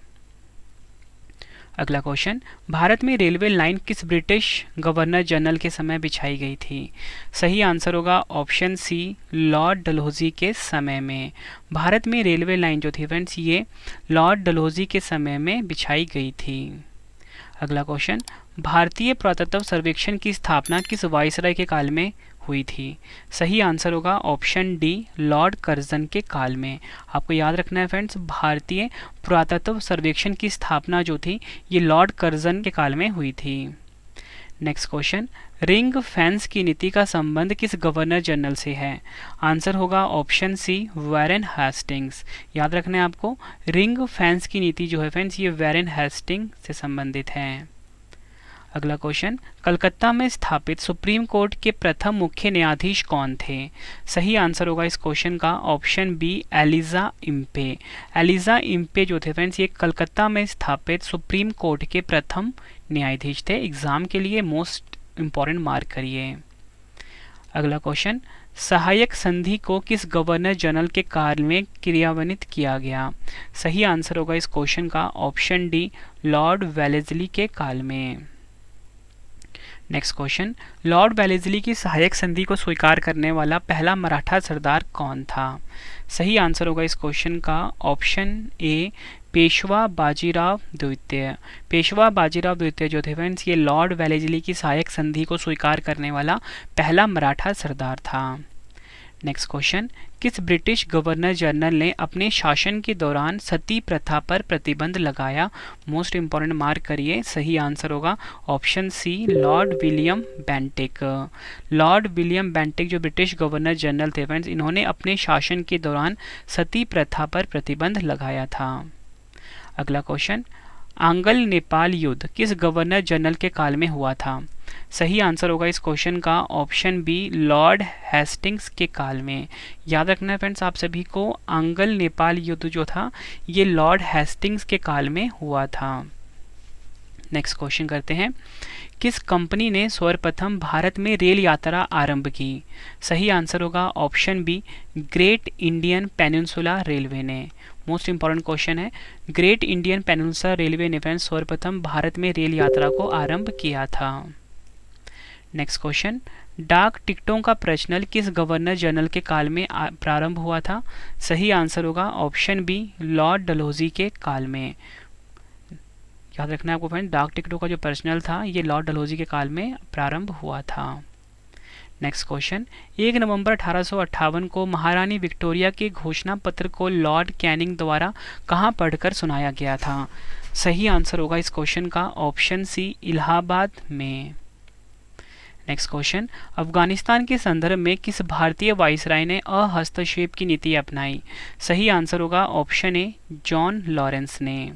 अगला क्वेश्चन, भारत में रेलवे लाइन किस ब्रिटिश गवर्नर जनरल के समय बिछाई गई थी? सही आंसर होगा ऑप्शन सी लॉर्ड डलहौजी के समय में। भारत में रेलवे लाइन जो थी फ्रेंड्स ये लॉर्ड डलहौजी के समय में बिछाई गई थी। अगला क्वेश्चन, भारतीय पुरातत्व सर्वेक्षण की स्थापना किस वायसराय के काल में हुई थी? सही आंसर होगा ऑप्शन डी लॉर्ड कर्जन के काल में। आपको याद रखना है फ्रेंड्स, भारतीय पुरातत्व सर्वेक्षण की स्थापना जो थी ये लॉर्ड कर्जन के काल में हुई थी। नेक्स्ट क्वेश्चन, रिंग फेंस की नीति का संबंध किस गवर्नर जनरल से है? आंसर होगा ऑप्शन सी वैरेन हेस्टिंग्स। याद रखना है आपको, रिंग फेंस की नीति जो है फ्रेंड्स ये वैरेन हेस्टिंग से संबंधित है। अगला क्वेश्चन, कलकत्ता में स्थापित सुप्रीम कोर्ट के प्रथम मुख्य न्यायाधीश कौन थे? सही आंसर होगा इस क्वेश्चन का option B Elijah Impey. Elijah Impey जो थे फ्रेंड्स ये कलकत्ता में स्थापित सुप्रीम कोर्ट के प्रथम न्यायाधीश थे। एग्जाम के लिए मोस्ट इंपॉर्टेंट मार्क करिए। अगला क्वेश्चन, सहायक संधि को किस गवर्नर जनरल के काल में क्रियान्वित किया गया? सही आंसर होगा इस क्वेश्चन का ऑप्शन डी लॉर्ड वेलेस्ली के काल में। नेक्स्ट क्वेश्चन, लॉर्ड वेलेस्ली की सहायक संधि को स्वीकार करने वाला पहला मराठा सरदार कौन था? सही आंसर होगा इस क्वेश्चन का ऑप्शन ए पेशवा बाजीराव द्वितीय। पेशवा बाजीराव द्वितीय जो थे फ्रेंड्स ये लॉर्ड वेलेस्ली की सहायक संधि को स्वीकार करने वाला पहला मराठा सरदार था। नेक्स्ट क्वेश्चन, किस ब्रिटिश गवर्नर जनरल ने अपने शासन के दौरान सती प्रथा पर प्रतिबंध लगाया? मोस्ट इंपॉर्टेंट मार्क करिए। सही आंसर होगा option C Lord William Bentinck. Lord William Bentinck जो ब्रिटिश गवर्नर जनरल थे फ्रेंड्स इन्होंने अपने शासन के दौरान सती प्रथा पर प्रतिबंध लगाया था। अगला क्वेश्चन, आंग्ल नेपाल युद्ध किस गवर्नर जनरल के काल में हुआ था? सही आंसर होगा इस क्वेश्चन का ऑप्शन बी लॉर्ड हेस्टिंग्स के काल में। याद रखना है फ्रेंड्स आप सभी को, आंग्ल नेपाल युद्ध जो था ये लॉर्ड हेस्टिंग्स के काल में हुआ था। नेक्स्ट क्वेश्चन करते हैं, किस कंपनी ने सर्वप्रथम भारत में रेल यात्रा आरंभ की? सही आंसर होगा option be great Indian peninsula railway ने। मोस्ट इंपॉर्टेंट क्वेश्चन है। ग्रेट इंडियन पेनिनसुला रेलवे ने सर्वप्रथम भारत में रेल यात्रा को आरंभ किया था। नेक्स्ट क्वेश्चन, डाक टिकटों का प्रचलन किस गवर्नर जनरल के काल में प्रारंभ हुआ था? सही आंसर होगा ऑप्शन बी, लॉर्ड डलहौजी के काल में। याद रखना है आपको फ्रेंड, डाक टिकटों का जो प्रचलन था ये लॉर्ड डलहौजी के काल में प्रारंभ हुआ था। नेक्स्ट क्वेश्चन, 1 नवंबर 1858 को महारानी विक्टोरिया के घोषणा पत्र को लॉर्ड कैनिंग द्वारा कहाँ पढ़कर सुनाया गया था? सही आंसर होगा इस क्वेश्चन का ऑप्शन सी, इलाहाबाद में। नेक्स्ट क्वेश्चन, अफगानिस्तान के संदर्भ में किस भारतीय वाइसराय ने अहस्तक्षेप की नीति अपनाई? सही आंसर होगा ऑप्शन ए, जॉन लॉरेंस ने।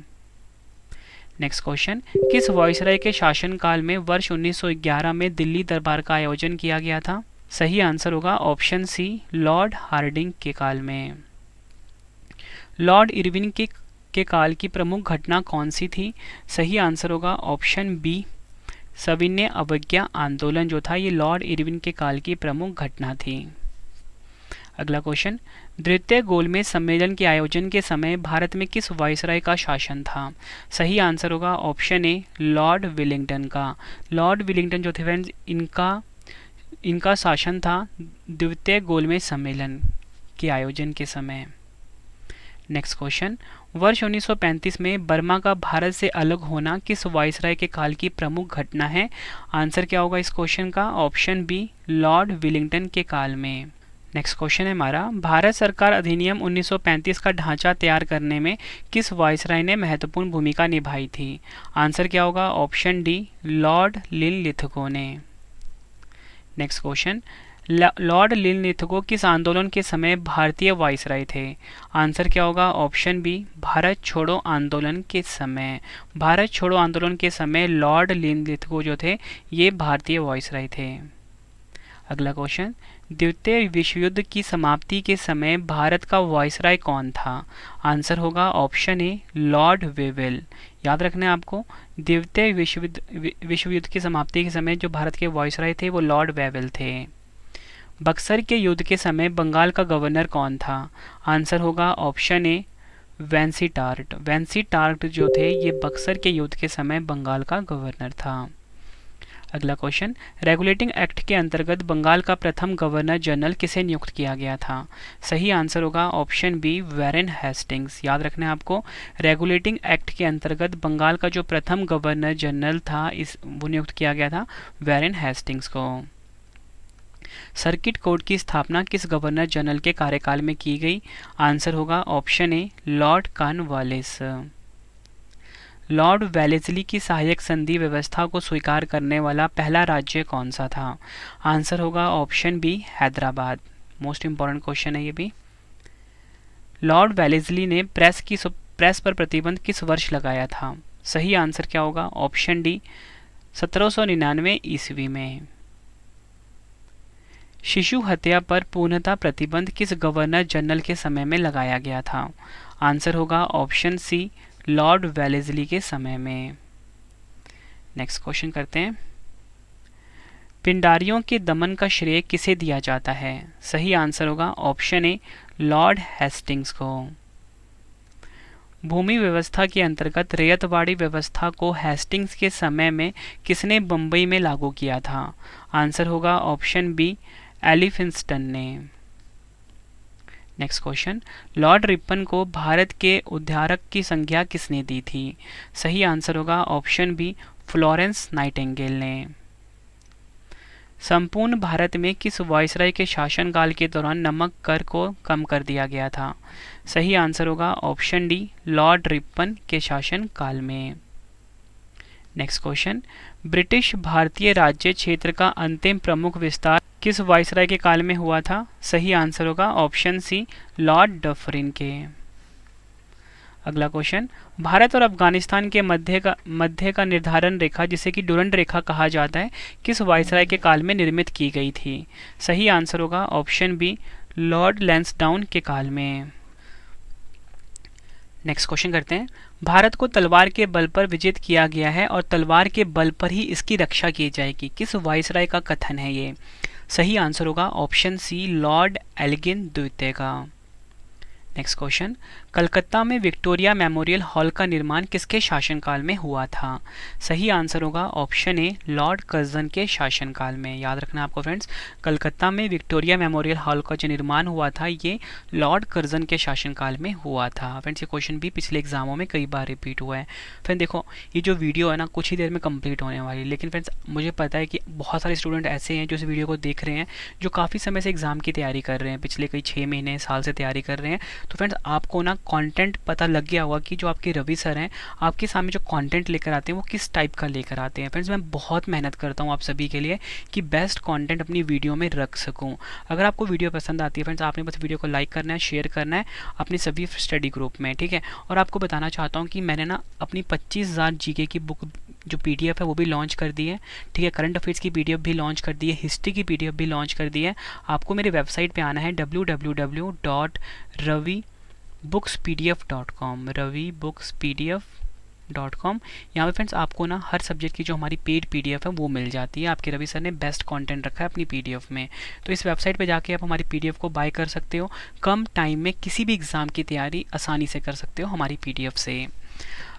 नेक्स्ट क्वेश्चन, किस वाइसराय के शासनकाल में वर्ष 1911 में दिल्ली दरबार का आयोजन किया गया था? सही आंसर होगा ऑप्शन सी, लॉर्ड हार्डिंग के काल में। लॉर्ड इरविन के काल की प्रमुख घटना कौन सी थी? सही आंसर होगा ऑप्शन बी, सविनय अवज्ञा आंदोलन जो था ये लॉर्ड इरविन के काल की प्रमुख घटना थी। अगला क्वेश्चन, द्वितीय गोलमेज सम्मेलन के आयोजन के समय भारत में किस वाइसराय का शासन था? सही आंसर होगा ऑप्शन ए, लॉर्ड विलिंगटन का। लॉर्ड विलिंगटन जो थे फ्रेंड्स इनका शासन था द्वितीय गोलमेज सम्मेलन के आयोजन के समय। नेक्स्ट क्वेश्चन, वर्ष 1935 में बर्मा का भारत से अलग होना किस वाइसराय के काल की प्रमुख घटना है? आंसर क्या होगा इस क्वेश्चन का? ऑप्शन बी, लॉर्ड विलिंगटन के काल में। नेक्स्ट क्वेश्चन है हमारा, भारत सरकार अधिनियम 1935 का ढांचा तैयार करने में किस वाइसराय ने महत्वपूर्ण भूमिका निभाई थी? आंसर क्या होगा? ऑप्शन डी, लॉर्ड लिनलिथगो ने। नेक्स्ट क्वेश्चन, लॉर्ड लिनलिथगो किस आंदोलन के समय भारतीय वाइसराय थे? आंसर क्या होगा? ऑप्शन बी, भारत छोड़ो आंदोलन के समय। भारत छोड़ो आंदोलन के समय लॉर्ड लिनलिथगो जो थे ये भारतीय वाइसराय थे। अगला क्वेश्चन, द्वितीय विश्व युद्ध की समाप्ति के समय भारत का वाइसराय कौन था? आंसर होगा ऑप्शन ए, लॉर्ड वेवेल। याद रखना है आपको, द्वितीय विश्व युद्ध की समाप्ति के समय जो भारत के वाइसराय थे वो लॉर्ड वेवेल थे। बक्सर के युद्ध के समय बंगाल का गवर्नर कौन था? आंसर होगा ऑप्शन ए, वेंसीटार्ट। वेंसीटार्ट जो थे ये बक्सर के युद्ध के समय बंगाल का गवर्नर था। अगला क्वेश्चन, रेगुलेटिंग एक्ट के अंतर्गत बंगाल का प्रथम गवर्नर जनरल किसे नियुक्त किया गया था? सही आंसर होगा ऑप्शन बी, वैरेन हेस्टिंग्स। याद रखना है आपको, रेगुलेटिंग एक्ट के अंतर्गत बंगाल का जो प्रथम गवर्नर जनरल था वो नियुक्त किया गया था वैरेन हेस्टिंग्स को। सर्किट कोर्ट की स्थापना किस गवर्नर जनरल के कार्यकाल में की गई? आंसर होगा option A, Lord Cornwallis. Lord Wellesley की सहायक संधि व्यवस्था को स्वीकार करने वाला पहला राज्य कौन सा था? आंसर होगा option B, Hyderabad. Most important question है ये भी। लॉर्ड वेलेस्ली ने प्रेस पर प्रतिबंध किस वर्ष लगाया था? सही आंसर क्या होगा? ऑप्शन डी, 1799 ईस्वी में। शिशु हत्या पर पूर्णतः प्रतिबंध किस गवर्नर जनरल के समय में लगाया गया था? आंसर होगा ऑप्शन सी, लॉर्ड वेलेस्ली के समय में। नेक्स्ट क्वेश्चन करते हैं, पिंडारियों के दमन का श्रेय किसे दिया जाता है? सही आंसर होगा ऑप्शन ए, लॉर्ड हेस्टिंग्स को। भूमि व्यवस्था के अंतर्गत रैयतवाड़ी व्यवस्था को हेस्टिंग्स के समय में किसने बंबई में लागू किया था? आंसर होगा ऑप्शन बी, एलिफिंस्टन ने। नेक्स्ट क्वेश्चन, लॉर्ड रिपन को भारत के उद्धारक की संज्ञा किसने दी थी? सही आंसर होगा ऑप्शन बी, फ्लोरेंस नाइटिंगेल ने। संपूर्ण भारत में किस वाइसराय के शासनकाल के दौरान नमक कर को कम कर दिया गया था? सही आंसर होगा ऑप्शन डी, लॉर्ड रिपन के शासनकाल में। नेक्स्ट क्वेश्चन, ब्रिटिश भारतीय राज्य क्षेत्र का अंतिम प्रमुख विस्तार किस वाइसराय के काल में हुआ था? सही आंसर होगा ऑप्शन सी, लॉर्ड डफरिन के। अगला क्वेश्चन, भारत और अफगानिस्तान के मध्य का निर्धारण रेखा जिसे कि डुरंड रेखा कहा जाता है किस वाइसराय के काल में निर्मित की गई थी? सही आंसर होगा ऑप्शन बी, लॉर्ड लैंसडाउन के काल में। नेक्स्ट क्वेश्चन करते हैं, भारत को तलवार के बल पर विजित किया गया है और तलवार के बल पर ही इसकी रक्षा की जाएगी, किस वाइसराय का कथन है ये? सही आंसर होगा ऑप्शन सी, लॉर्ड एल्गिन द्वितीय का। नेक्स्ट क्वेश्चन, कलकत्ता में विक्टोरिया मेमोरियल हॉल का निर्माण किसके शासनकाल में हुआ था? सही आंसर होगा ऑप्शन ए, लॉर्ड कर्जन के शासनकाल में। याद रखना आपको फ्रेंड्स, कलकत्ता में विक्टोरिया मेमोरियल हॉल का जो निर्माण हुआ था ये लॉर्ड कर्जन के शासनकाल में हुआ था। फ्रेंड्स ये क्वेश्चन भी पिछले एग्जामों में कई बार रिपीट हुआ है। फ्रेंड देखो, ये जो वीडियो है ना कुछ ही देर में कंप्लीट होने वाली है, लेकिन फ्रेंड्स मुझे पता है कि बहुत सारे स्टूडेंट ऐसे हैं जो इस वीडियो को देख रहे हैं, जो काफ़ी समय से एग्जाम की तैयारी कर रहे हैं, पिछले कई 6 महीने साल से तैयारी कर रहे हैं। तो फ्रेंड्स आपको ना कंटेंट पता लग गया होगा कि जो आपके रवि सर हैं आपके सामने जो कंटेंट लेकर आते हैं वो किस टाइप का लेकर आते हैं। फ्रेंड्स मैं बहुत मेहनत करता हूँ आप सभी के लिए कि बेस्ट कंटेंट अपनी वीडियो में रख सकूँ। अगर आपको वीडियो पसंद आती है फ्रेंड्स, आपने बस वीडियो को लाइक करना है, शेयर करना है अपने सभी स्टडी ग्रुप में, ठीक है। और आपको बताना चाहता हूँ कि मैंने ना अपनी 25,000 जीके की बुक जो पीडीएफ है वो भी लॉन्च कर दी है, ठीक है। करंट अफेयर्स की पीडीएफ भी लॉन्च कर दी है, हिस्ट्री की पीडीएफ भी लॉन्च कर दी है। आपको मेरे वेबसाइट पे आना है www.ravibooks.pdf.com, ravibooks.pdf.com। यहाँ पे फ्रेंड्स आपको ना हर सब्जेक्ट की जो हमारी पेड पीडीएफ है वो मिल जाती है। आपके रवि सर ने बेस्ट कंटेंट रखा है अपनी पीडीएफ में, तो इस वेबसाइट पे जाके आप हमारी पीडीएफ को बाय कर सकते हो। कम टाइम में किसी भी एग्ज़ाम की तैयारी आसानी से कर सकते हो हमारी पीडीएफ से।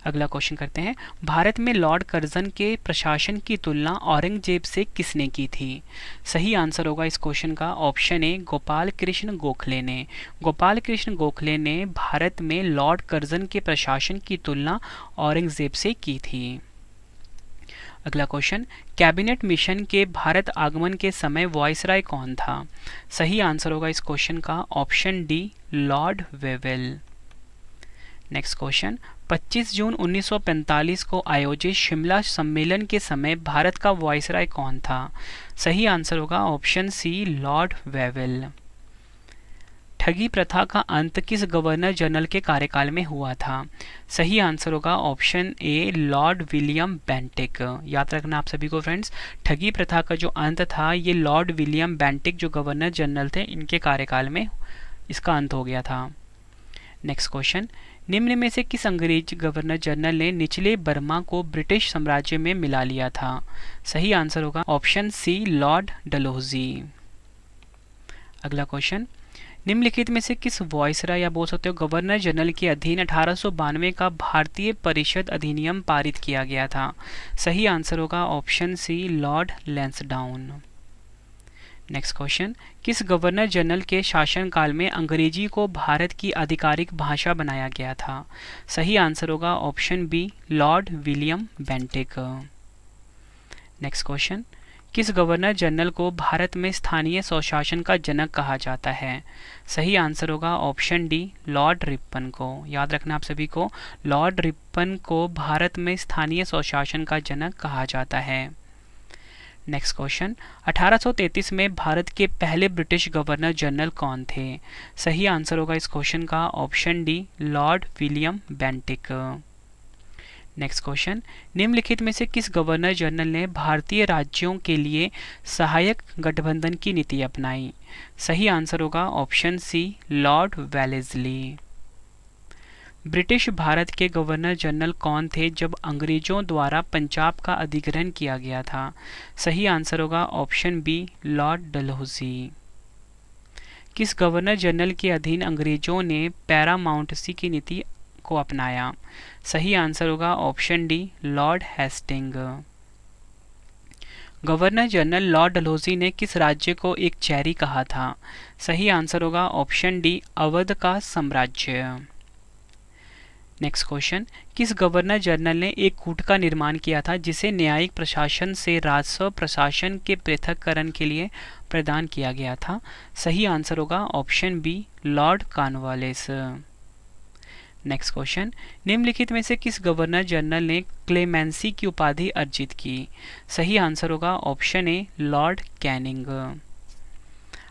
अगला क्वेश्चन करते हैं, भारत में लॉर्ड कर्जन के प्रशासन की तुलना औरंगजेब से किसने की थी? सही आंसर होगा इस क्वेश्चन का ऑप्शन ए, गोपाल कृष्ण गोखले ने। गोपाल कृष्ण गोखले ने भारत में लॉर्ड कर्जन के प्रशासन की तुलना औरंगजेब से की थी। अगला क्वेश्चन, कैबिनेट मिशन के भारत आगमन के समय वॉइसराय कौन था? सही आंसर होगा इस क्वेश्चन का option D, Lord Wavell. Next question, 25 जून 1945 को आयोजित शिमला सम्मेलन के समय भारत का वॉइसराय कौन था? सही आंसर होगा ऑप्शन सी, लॉर्ड वेवेल। ठगी प्रथा का अंत किस गवर्नर जनरल के कार्यकाल में हुआ था? सही आंसर होगा option A, Lord William Bentinck. याद रखना आप सभी को फ्रेंड्स, ठगी प्रथा का जो अंत था ये लॉर्ड विलियम बेंटिक जो गवर्नर जनरल थे इनके कार्यकाल में इसका अंत हो गया था। नेक्स्ट क्वेश्चन, निम्न में से किस अंग्रेज गवर्नर जनरल ने निचले बर्मा को ब्रिटिश साम्राज्य में मिला लिया था? सही आंसर होगा ऑप्शन सी, लॉर्ड डलहौजी। अगला क्वेश्चन, निम्नलिखित में से किस वॉइसराय या बोल सकते हो गवर्नर जनरल के अधीन 1892 का भारतीय परिषद अधिनियम पारित किया गया था? सही आंसर होगा option C, Lord Lansdowne. Next question, किस गवर्नर जनरल के शासनकाल में अंग्रेजी को भारत की आधिकारिक भाषा बनाया गया था? सही आंसर होगा option B, Lord William Bentinck. Next question, किस गवर्नर जनरल को भारत में स्थानीय स्वशासन का जनक कहा जाता है? सही आंसर होगा ऑप्शन डी, लॉर्ड रिपन को। याद रखना आप सभी को, लॉर्ड रिपन को भारत में स्थानीय स्वशासन का जनक कहा जाता है। नेक्स्ट क्वेश्चन, 1833 में भारत के पहले ब्रिटिश गवर्नर जनरल कौन थे? सही आंसर होगा इस क्वेश्चन का option D, Lord William Bentinck. Next question, निम्नलिखित में से किस गवर्नर जनरल ने भारतीय राज्यों के लिए सहायक गठबंधन की नीति अपनाई? सही आंसर होगा option C, Lord Wellesley. British Bharat के गवर्नर जनरल कौन थे जब अंग्रेजों द्वारा पंजाब का अधिग्रहण किया गया था? सही आंसर होगा ऑप्शन बी, लॉर्ड डलहौजी। किस गवर्नर जनरल के अधीन अंग्रेजों ने पैरामाउंटसी की नीति को अपनाया? सही आंसर होगा option D, Lord Hastings. Governor general Lord Dalhousie ने किस राज्य को एक चेरी कहा था? सही आंसर होगा ऑप्शन डी, अवध का साम्राज्य। नेक्स्ट क्वेश्चन, किस गवर्नर जनरल ने एक कूट का निर्माण किया था जिसे न्यायिक प्रशासन से राजस्व प्रशासन के पृथक्करण के लिए प्रदान किया गया था? सही आंसर होगा option B, Lord Cornwallis. Next question, निम्नलिखित में से किस गवर्नर जनरल ने क्लेमेंसी की उपाधि अर्जित की? सही आंसर होगा ऑप्शन ए, लॉर्ड कैनिंग।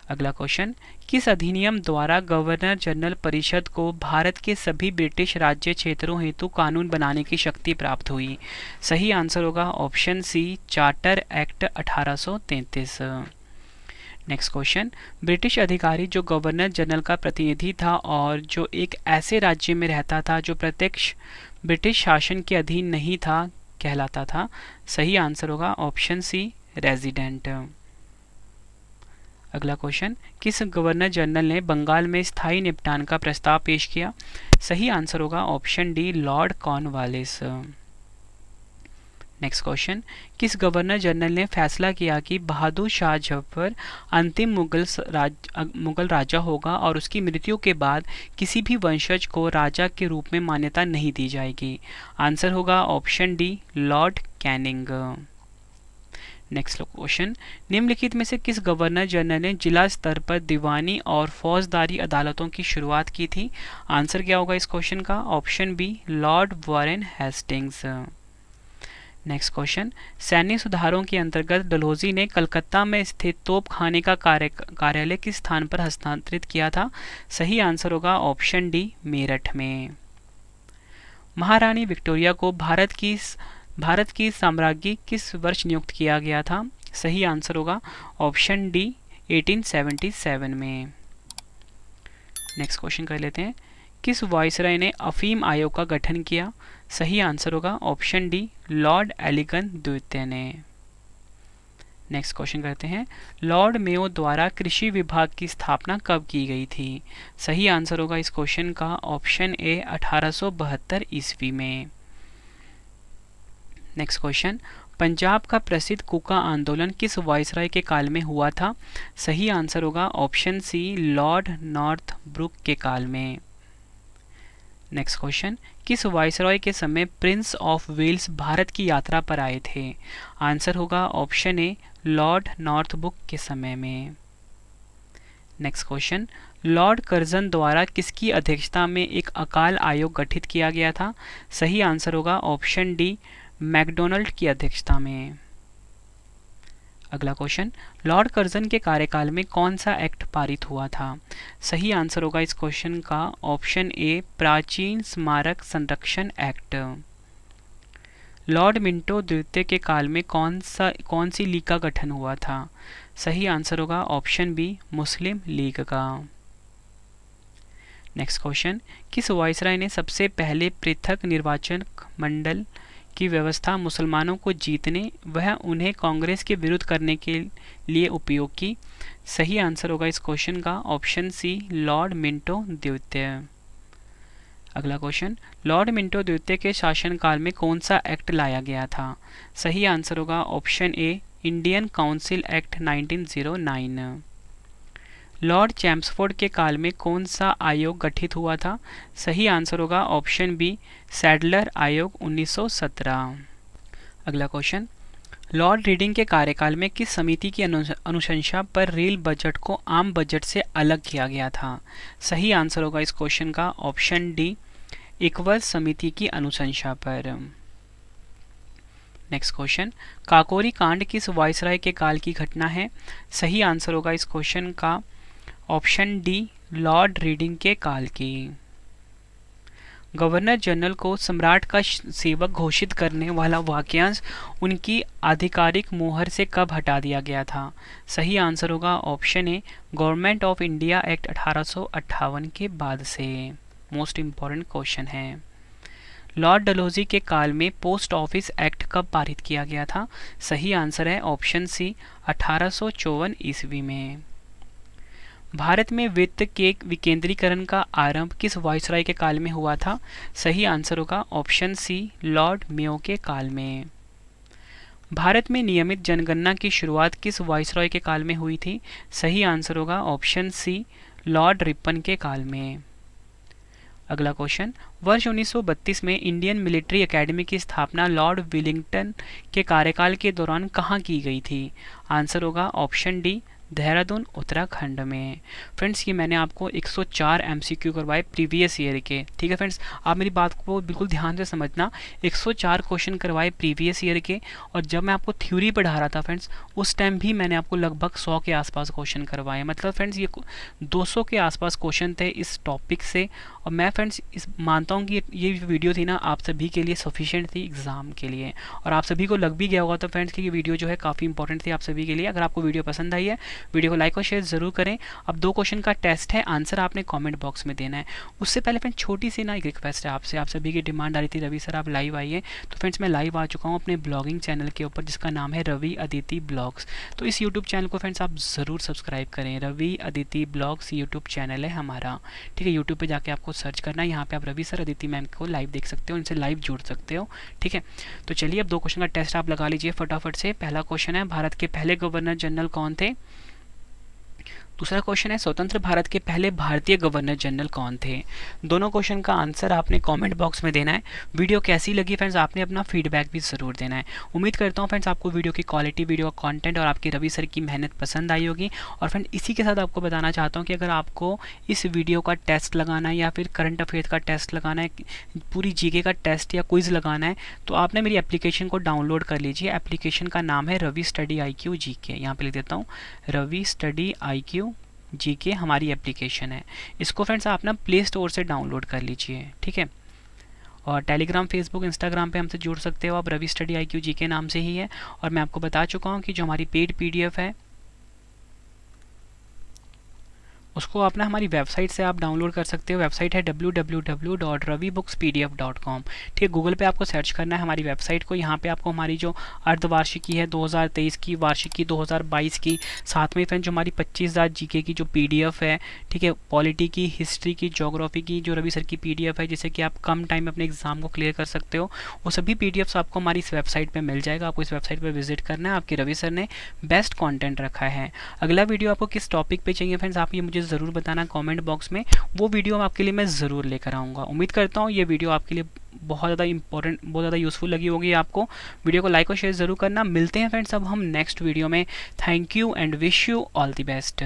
अगला क्वेश्चन, किस अधिनियम द्वारा गवर्नर जनरल परिषद को भारत के सभी ब्रिटिश राज्य क्षेत्रों हेतु कानून बनाने की शक्ति प्राप्त हुई? सही आंसर होगा option C, charter act 1833। Next question, British अधिकारी जो गवर्नर जनरल का प्रतिनिधि था और जो एक ऐसे राज्य में रहता था जो प्रत्यक्ष ब्रिटिश शासन के अधीन नहीं था कहलाता था? सही आंसर होगा ऑप्शन सी, रेजिडेंट। अगला क्वेश्चन, किस गवर्नर जनरल ने बंगाल में स्थायी निपटान का प्रस्ताव पेश किया? सही आंसर होगा option D, Lord Cornwallis. Next question, किस गवर्नर जनरल ने फैसला किया कि बहादुर शाह जफर अंतिम मुगल राजा होगा और उसकी मृत्यु के बाद किसी भी वंशज को राजा के रूप में मान्यता नहीं दी जाएगी? आंसर होगा option D, Lord Canning. Next question, निम्नलिखित में से किस गवर्नर जनरल ने जिला स्तर पर दीवानी और फौजदारी अदालतों की शुरुआत की थी? आंसर क्या होगा इस क्वेश्चन का? Option B, Lord Warren Hastings. Next question, सैन्य सुधारों के अंतर्गत डलहौजी ने कलकत्ता में स्थित तोपखाने का कार्यालय किस स्थान पर हस्तांतरित किया था? सही आंसर होगा ऑप्शन डी, मेरठ में। महारानी विक्टोरिया को भारत की साम्राज्ञी किस वर्ष नियुक्त किया गया था? सही आंसर होगा ऑप्शन डी, 1877 में। नेक्स्ट क्वेश्चन कर लेते हैं, किस वायसराय ने अफीम आयोग का गठन किया? सही आंसर होगा ऑप्शन डी, लॉर्ड एलिगन द्वितीय ने। नेक्स्ट क्वेश्चन करते हैं, लॉर्ड मेयो द्वारा कृषि विभाग की स्थापना कब की गई थी? सही आंसर होगा इस क्वेश्चन का ऑप्शन ए, 1872 ईस्वी में। नेक्स्ट क्वेश्चन, पंजाब का प्रसिद्ध कूका आंदोलन किस वायसराय के काल में हुआ था? सही आंसर होगा ऑप्शन सी, लॉर्ड नॉर्थब्रुक के काल में। नेक्स्ट क्वेश्चन, किस वायसराय के समय प्रिंस ऑफ वेल्स भारत की यात्रा पर आए थे? आंसर होगा ऑप्शन ए, लॉर्ड नॉर्थब्रुक के समय में। नेक्स्ट क्वेश्चन, लॉर्ड कर्जन द्वारा किसकी अध्यक्षता में एक अकाल आयोग गठित किया गया था? सही आंसर होगा ऑप्शन डी, मैकडोनल्ड की अध्यक्षता में। अगला क्वेश्चन, लॉर्ड कर्जन के कार्यकाल में कौन सा एक्ट पारित हुआ था? सही आंसर होगा इस क्वेश्चन का ऑप्शन ए, प्राचीन स्मारक संरक्षण एक्ट। लॉर्ड मिंटो द्वितीय के काल में कौन सी लीग का गठन हुआ था? सही आंसर होगा ऑप्शन बी, मुस्लिम लीग का। नेक्स्ट क्वेश्चन, किस वायसराय ने सबसे पहले पृथक निर्वाचन मंडल की व्यवस्था मुसलमानों को जीतने वह उन्हें कांग्रेस के विरुद्ध करने के लिए उपयोग की? सही आंसर होगा इस क्वेश्चन का ऑप्शन सी, लॉर्ड मिंटो द्वितीय। अगला क्वेश्चन, लॉर्ड मिंटो द्वितीय के शासनकाल में कौन सा एक्ट लाया गया था? सही आंसर होगा option A, Indian council act 1909। Lord Chelmsford के काल में कौन सा आयोग गठित हुआ था? सही आंसर होगा ऑप्शन बी, सैडलर आयोग 1917। अगला क्वेश्चन, लॉर्ड रीडिंग के कार्यकाल में किस समिति की अनुशंसा पर रेल बजट को आम बजट से अलग किया गया था? सही आंसर होगा इस क्वेश्चन का ऑप्शन डी, इकवल समिति की अनुशंसा पर। नेक्स्ट क्वेश्चन, काकोरी कांड किस वायसराय के काल की घटना है? सही आंसर होगा इस क्वेश्चन का ऑप्शन डी, लॉर्ड रीडिंग के काल की। गवर्नर जनरल को सम्राट का सेवक घोषित करने वाला वाक्यांश उनकी आधिकारिक मोहर से कब हटा दिया गया था? सही आंसर होगा option A, government of India act 1858 के बाद से। मोस्ट इम्पॉर्टेंट क्वेश्चन है। लॉर्ड डलहौजी के काल में पोस्ट ऑफिस एक्ट कब पारित किया गया था? सही आंसर है ऑप्शन सी, 1854 ईस्वी में। भारत में वित्त के विकेंद्रीकरण का आरंभ किस वायसराय के काल में हुआ था? सही आंसर होगा ऑप्शन सी, लॉर्ड मेयो के काल में। भारत में नियमित जनगणना की शुरुआत किस वायसराय के काल में हुई थी? सही आंसर होगा ऑप्शन सी, लॉर्ड रिपन के काल में। अगला क्वेश्चन, वर्ष 1932 में इंडियन मिलिट्री एकेडमी की स्थापना लॉर्ड विलिंगटन के कार्यकाल के दौरान कहाँ की गई थी? आंसर होगा ऑप्शन डी, देहरादून उत्तराखंड में। फ्रेंड्स, ये मैंने आपको 104 MCQ करवाए प्रीवियस ईयर के। ठीक है फ्रेंड्स, आप मेरी बात को बिल्कुल ध्यान से समझना। 104 क्वेश्चन करवाए प्रीवियस ईयर के, और जब मैं आपको थ्योरी पढ़ा रहा था फ्रेंड्स, उस टाइम भी मैंने आपको लगभग 100 के आसपास क्वेश्चन करवाए। मतलब फ्रेंड्स, ये 200 के आसपास क्वेश्चन थे इस टॉपिक से। और मैं फ्रेंड्स मानता हूँ कि ये वीडियो थी ना, आप सभी के लिए सफिशिएंट थी एग्जाम के लिए, और आप सभी को लग भी गया होगा। तो फ्रेंड्स, कि ये वीडियो जो है काफ़ी इंपॉर्टेंट थी आप सभी के लिए। अगर आपको वीडियो पसंद आई है वीडियो को लाइक और शेयर ज़रूर करें। अब 2 क्वेश्चन का टेस्ट है, आंसर आपने कमेंट बॉक्स में देना है। उससे पहले फ्रेंड्स छोटी सी ना एक रिक्वेस्ट है आपसे, आप सभी की डिमांड आ रही थी रवि सर आप लाइव आइए। तो फ्रेंड्स मैं लाइव आ चुका हूँ अपने ब्लॉगिंग चैनल के ऊपर जिसका नाम है रवि अदिति ब्लॉग्स। तो इस यूट्यूब चैनल को फ्रेंड्स आप ज़रूर सब्सक्राइब करें। Ravi Aditi vlogs YouTube channel है हमारा, ठीक है। यूट्यूब पे जाके आपको सर्च करना है, यहाँ पे आप रवि सर अदिति मैम को लाइव देख सकते हो, इनसे लाइव जुड़ सकते हो, ठीक है। तो चलिए अब 2 क्वेश्चन का टेस्ट आप लगा लीजिए फटाफट से। पहला क्वेश्चन है भारत के पहले गवर्नर जनरल कौन थे। दूसरा क्वेश्चन है स्वतंत्र भारत के पहले भारतीय गवर्नर जनरल कौन थे। दोनों क्वेश्चन का आंसर आपने कमेंट बॉक्स में देना है। वीडियो कैसी लगी फ्रेंड्स आपने अपना फीडबैक भी ज़रूर देना है। उम्मीद करता हूँ फ्रेंड्स आपको वीडियो की क्वालिटी, वीडियो का कंटेंट और आपकी रवि सर की मेहनत पसंद आई होगी। और फ्रेंड इसी के साथ आपको बताना चाहता हूँ कि अगर आपको इस वीडियो का टेस्ट लगाना है या फिर करंट अफेयर्स का टेस्ट लगाना है, पूरी जीके का टेस्ट या क्विज लगाना है, तो आपने मेरी एप्लीकेशन को डाउनलोड कर लीजिए। एप्लीकेशन का नाम है रवि स्टडी IQ GK। यहाँ पे लिख देता हूँ रवि स्टडी IQ GK हमारी एप्लीकेशन है। इसको फ्रेंड्स आप ना प्ले स्टोर से डाउनलोड कर लीजिए, ठीक है। और टेलीग्राम, फेसबुक, इंस्टाग्राम पे हमसे जुड़ सकते हो आप, रवि स्टडी IQ GK नाम से ही है। और मैं आपको बता चुका हूँ कि जो हमारी पेड PDF है उसको आप ना हमारी वेबसाइट से आप डाउनलोड कर सकते हो। वेबसाइट है www.ravibookspdf.com, ठीक है। गूगल पे आपको सर्च करना है हमारी वेबसाइट को। यहाँ पे आपको हमारी जो अर्धवार्षिकी है 2023 की, वार्षिकी 2022 की, साथ में फ्रेंड जो हमारी 25,000 GK की जो PDF है, ठीक है, पॉलिटी की, हिस्ट्री की, ज्योग्राफी की जो रवि सर की PDF है जिससे कि आप कम टाइम में अपने एग्जाम को क्लियर कर सकते हो, वो सभी PDFs आपको हमारी इस वेबसाइट पर मिल जाएगा। आपको इस वेबसाइट पर विजिट करना है। आपके रवि सर ने बेस्ट कॉन्टेंट रखा है। अगला वीडियो आपको किस टॉपिक पर चाहिए फ्रेंड्स आप ये मुझे ज़रूर बताना कमेंट बॉक्स में, वो वीडियो आपके लिए मैं ज़रूर लेकर आऊँगा। उम्मीद करता हूँ ये वीडियो आपके लिए बहुत ज़्यादा इंपॉर्टेंट, बहुत ज़्यादा यूज़फुल लगी होगी आपको। वीडियो को लाइक और शेयर ज़रूर करना। मिलते हैं फ्रेंड्स अब हम नेक्स्ट वीडियो में। Thank you and wish you all the best.